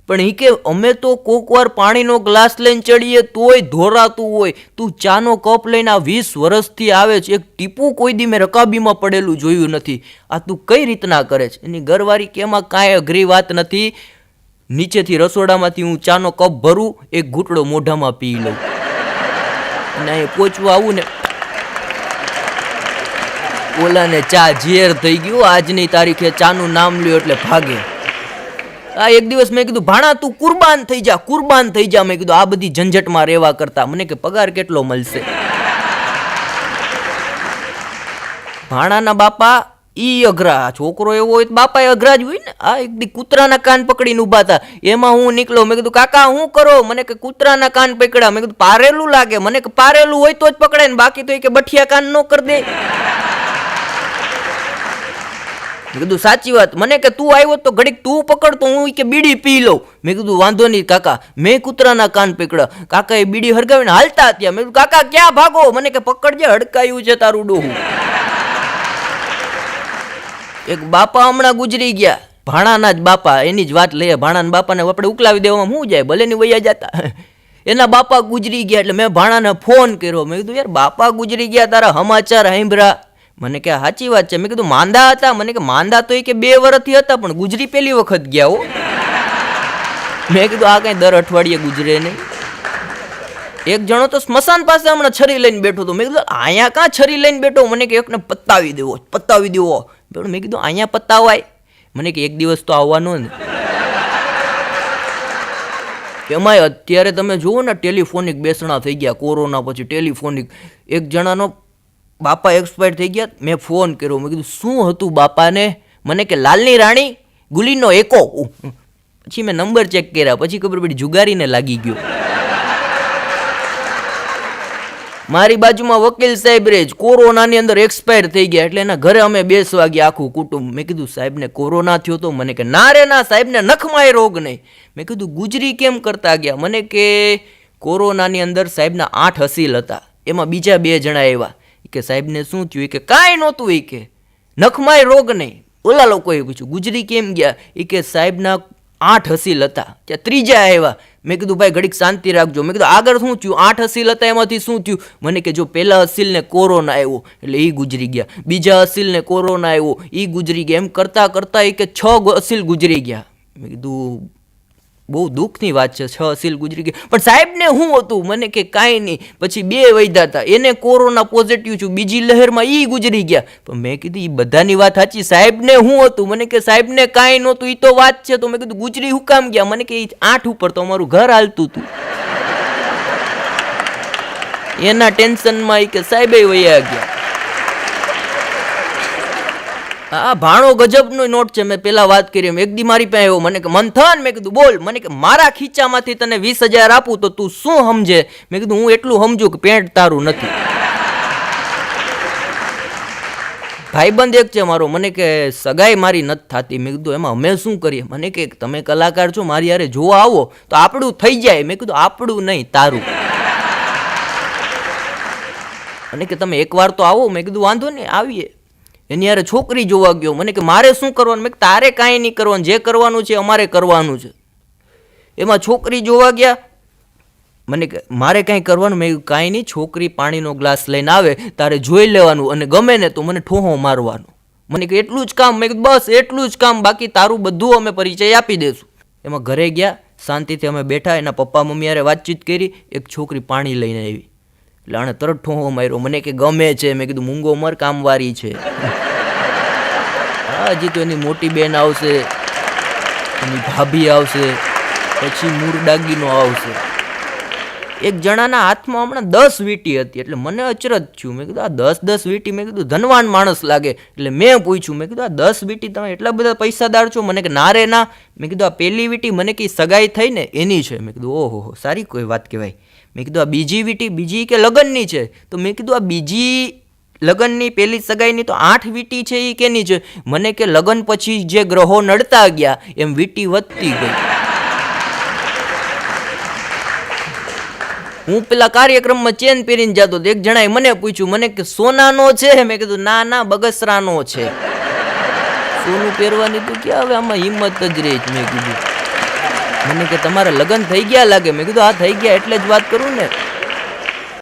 પણ એ કે અમે તો કોક વાર પાણીનો ગ્લાસ લઈને ચડીએ તોય ધોરાતું હોય, તું ચાનો કપ લઈને આ 20 વર્ષથી આવે છે, એક ટીપું કોઈ દી મેં રકાબીમાં પડેલું જોયું નથી. આ તું કઈ રીતના કરે છે? એની ઘરવાળી કે એમાં કાંઈ અઘરી વાત નથી. નીચેથી રસોડામાંથી હું ચાનો કપ ભરું, એક ઘૂંટડો મોઢામાં પી લઉં, અને અહીં પહોંચવા આવું ને ઓલાને ચા ઝેર થઈ ગયું. આજની તારીખે ચાનું નામ લ્યો એટલે ભાગે. આ એક દિવસ મેં કીધું ભાણા તું કુરબાન થઈ જા, કુરબાન થઈ જા. મેં કીધું આ બધી ઝંઝટમાં રહેવા કરતા મને કે પગાર કેટલો મળશે? ભાણાના બાપા ઈ અઘરા. છોકરો એવો હોય તો બાપા એ અઘરા જ હોય ને. આ એક દી કૂતરાના કાન પકડીને ઉભા હતા, એમાં હું નીકળો. મેં કીધું કાકા હું કરો? મને કે કૂતરાના કાન પકડ્યા. મેં કીધું પારેલું લાગે. મને કે પારેલું હોય તો જ પકડે ને, બાકી તો એ કે બઠિયા કાન ન કરી દે. મેં કીધું સાચી વાત. મને કે તું આવ્યો તો ઘડીક તું પકડ તો હું કે બીડી પી લઉં. મેં કીધું વાંધો નહીં કાકા, મેં કૂતરાના કાન પકડ્યા. કાકા એ બીડી હળગાવીને હાલતા ત્યાં. મેં કીધું કાકા ક્યાં ભાગો? મને કે પકડજે, હડકાયું છે તારું ડોહું. એક બાપા હમણાં ગુજરી ગયા, ભાણાના જ બાપા, એની જ વાત લઈએ. ભાણાના બાપાને આપણે ઉકલાવી દેવામાં શું જાય, ભલે ની વૈયા જતા. એના બાપા ગુજરી ગયા એટલે મેં ભાણાને ફોન કર્યો. મેં કીધું યાર બાપા ગુજરી ગયા, તારા સમાચાર સાંભળ્યા? મને કે સાચી વાત છે. મેં કીધું માંદા હતા? મને કે માંદા તો એ કે 2 વર્ષથી હતા, પણ ગુજરી પહેલી વખત ગયા હો. મેં કીધું આ કઈ દર અઠવાડિયે ગુજરે નહીં. એક જણો તો સ્મશાન પાસે હમણાં છરી લઈને બેઠો હતો. મેં કીધું અહીંયા કાં છરી લઈને બેઠો? મને કે એકને પતાવી દેવો, પતાવી દેવો. મેં કીધું અહીંયા પતાવાય? મને કે એક દિવસ તો આવવાનો ને. એમાંય અત્યારે તમે જુઓ ને ટેલિફોનિક બેસણા થઈ ગયા કોરોના પછી. ટેલિફોનિક એક જણાનો બાપા એક્સપાયર થઈ ગયા. મેં ફોન કર્યો. મેં કીધું શું હતું બાપાને? મને કે લાલની રાણી ગુલીનો એકો. પછી મેં નંબર ચેક કર્યા, પછી ખબર પડી જુગારીને લાગી ગયો. મારી બાજુમાં વકીલ સાહેબ રે કોરોનાની અંદર એક્સપાયર થઈ ગયા, એટલે એના ઘરે અમે બેસવા ગયા આખું કુટુંબ. મેં કીધું સાહેબને કોરોના થયો તો? મને કે ના રે ના, સાહેબને નખમાં રોગ નહીં. મેં કીધું ગુજરી કેમ કરતા ગયા? મને કે કોરોનાની અંદર સાહેબના 8 અસીલ હતા, એમાં બીજા 2 જણા આવ્યા. કે સાહેબને શું થયું? કે કાંઈ નહોતું. એ કે નખમાંય રોગ નહીં. ઓલા લોકોએ પૂછ્યું ગુજરી કેમ ગયા? એ કે સાહેબના 8 અસીલ હતા, ત્યાં ત્રીજા આવ્યા. મેં કીધું ભાઈ ઘડીક શાંતિ રાખજો. મેં કીધું આગળ શું થયું? 8 અસીલ હતા એમાંથી શું થયું? મને કે જો પહેલા અસીલને કોરોના આવ્યો એટલે એ ગુજરી ગયા, બીજા અસીલને કોરોના આવ્યો એ ગુજરી ગયા, એમ કરતાં કરતાં એ કે 6 અસીલ ગુજરી ગયા. મેં કીધું બહુ દુઃખની વાત છે, 6 અસીલ ગુજરી ગયા. પણ સાહેબને શું હતું? મને કે કાંઈ નહીં. પછી 2 વૈધા હતા, એને કોરોના પોઝિટિવ છું, બીજી લહેરમાં એ ગુજરી ગયા. પણ મેં કીધું એ બધાની વાત સાચી, સાહેબને શું હતું? મને કે સાહેબને કાંઈ નહોતું, એ તો વાત છે. તો મેં કીધું ગુજરી હું કામ ગયા? મને કે 8 ઉપર તો અમારું ઘર હાલતું હતું. એના ટેન્શનમાં એ કે સાહેબે વયા ગયા. આ ભાણો ગજબનો નોટ છે. મેં પેલા વાત કરી એમ. એક દી મારી પાસે આવ્યો, મને કે મંથન, મેં કીધું બોલ. મને કે મારા ખીચામાંથી તને 20,000 આપું તો તું શું સમજે? મેં કીધું હું એટલું સમજુ કે પેન્ટ તારું નથી. ભાઈબંધ એક છે મારો, મને કે સગાઈ મારી નથી થતી. મેં કીધું એમાં અમે શું કરીએ? મને કે તમે કલાકાર છો, મારી યારે જોવા આવો તો આપણું થઈ જાય. મેં કીધું આપણું નહીં, તારું. અને કે તમે એકવાર તો આવો. મેં કીધું વાંધો નહીં, આવીએ. એની યારે છોકરી જોવા ગયો. મને કે મારે શું કરવાનું? મેં તારે કાંઈ નહીં કરવાનું, જે કરવાનું છે અમારે કરવાનું છે. એમાં છોકરી જોવા ગયા. મને કે મારે કાંઈ કરવાનું? મેં કાંઈ નહીં, છોકરી પાણીનો ગ્લાસ લઈને આવે તારે જોઈ લેવાનું અને ગમે ને તો મને ઠોહો મારવાનો. મને કે એટલું જ કામ? મેં કીધું બસ એટલું જ કામ, બાકી તારું બધું અમે પરિચય આપી દઈશું. એમાં ઘરે ગયા, શાંતિથી અમે બેઠા, એના પપ્પા મમ્મી યારે વાતચીત કરી. એક છોકરી પાણી લઈને આવી એટલે આણે તરત ઠોહો માર્યો. મને કે ગમે છે? મેં કીધું મૂંગો મર, કામવારી છે. હા, હજી તો એની મોટી બેન આવશે, એની ભાભી આવશે, પછી મૂરડાગીનો આવશે. એક જણાના હાથમાં હમણાં 10 વીંટી હતી એટલે મને અચરજ થયું. મેં કીધું આ 10 વીંટી? મેં કીધું ધનવાન માણસ લાગે. એટલે મેં પૂછ્યું, મેં કીધું આ 10 વીંટી તમે એટલા બધા પૈસાદાર છો? મને કે ના રે ના. મેં કીધું આ પહેલી વીંટી મને કે સગાઈ થઈ ને એની છે. મેં કીધું ઓહો, સારી કોઈ વાત કહેવાય. મેં કીધું આ બીજી વીંટી? બીજી કે લગ્નની છે. તો મેં કીધું આ બીજી લગ્નની, પહેલી સગાઈની તો 8 વીંટી છે એ કેની છે? મને કે લગ્ન પછી જે ગ્રહો નડતા ગયા એમ વીંટી વધતી ગઈ. હું પેલા કાર્યક્રમમાં ચેન પહેરીને જતો તો એક જણાએ મને પૂછ્યું, મને કે સોનાનો છે? મેં કીધું ના ના, બગસરાનો છે. સોનું પહેરવાની તો ક્યાં હવે આમાં હિંમત જ રહી. મેં કીધું મને કે તમારા લગ્ન થઈ ગયા લાગે. મેં કીધું હા થઈ ગયા, એટલે જ વાત કરું ને.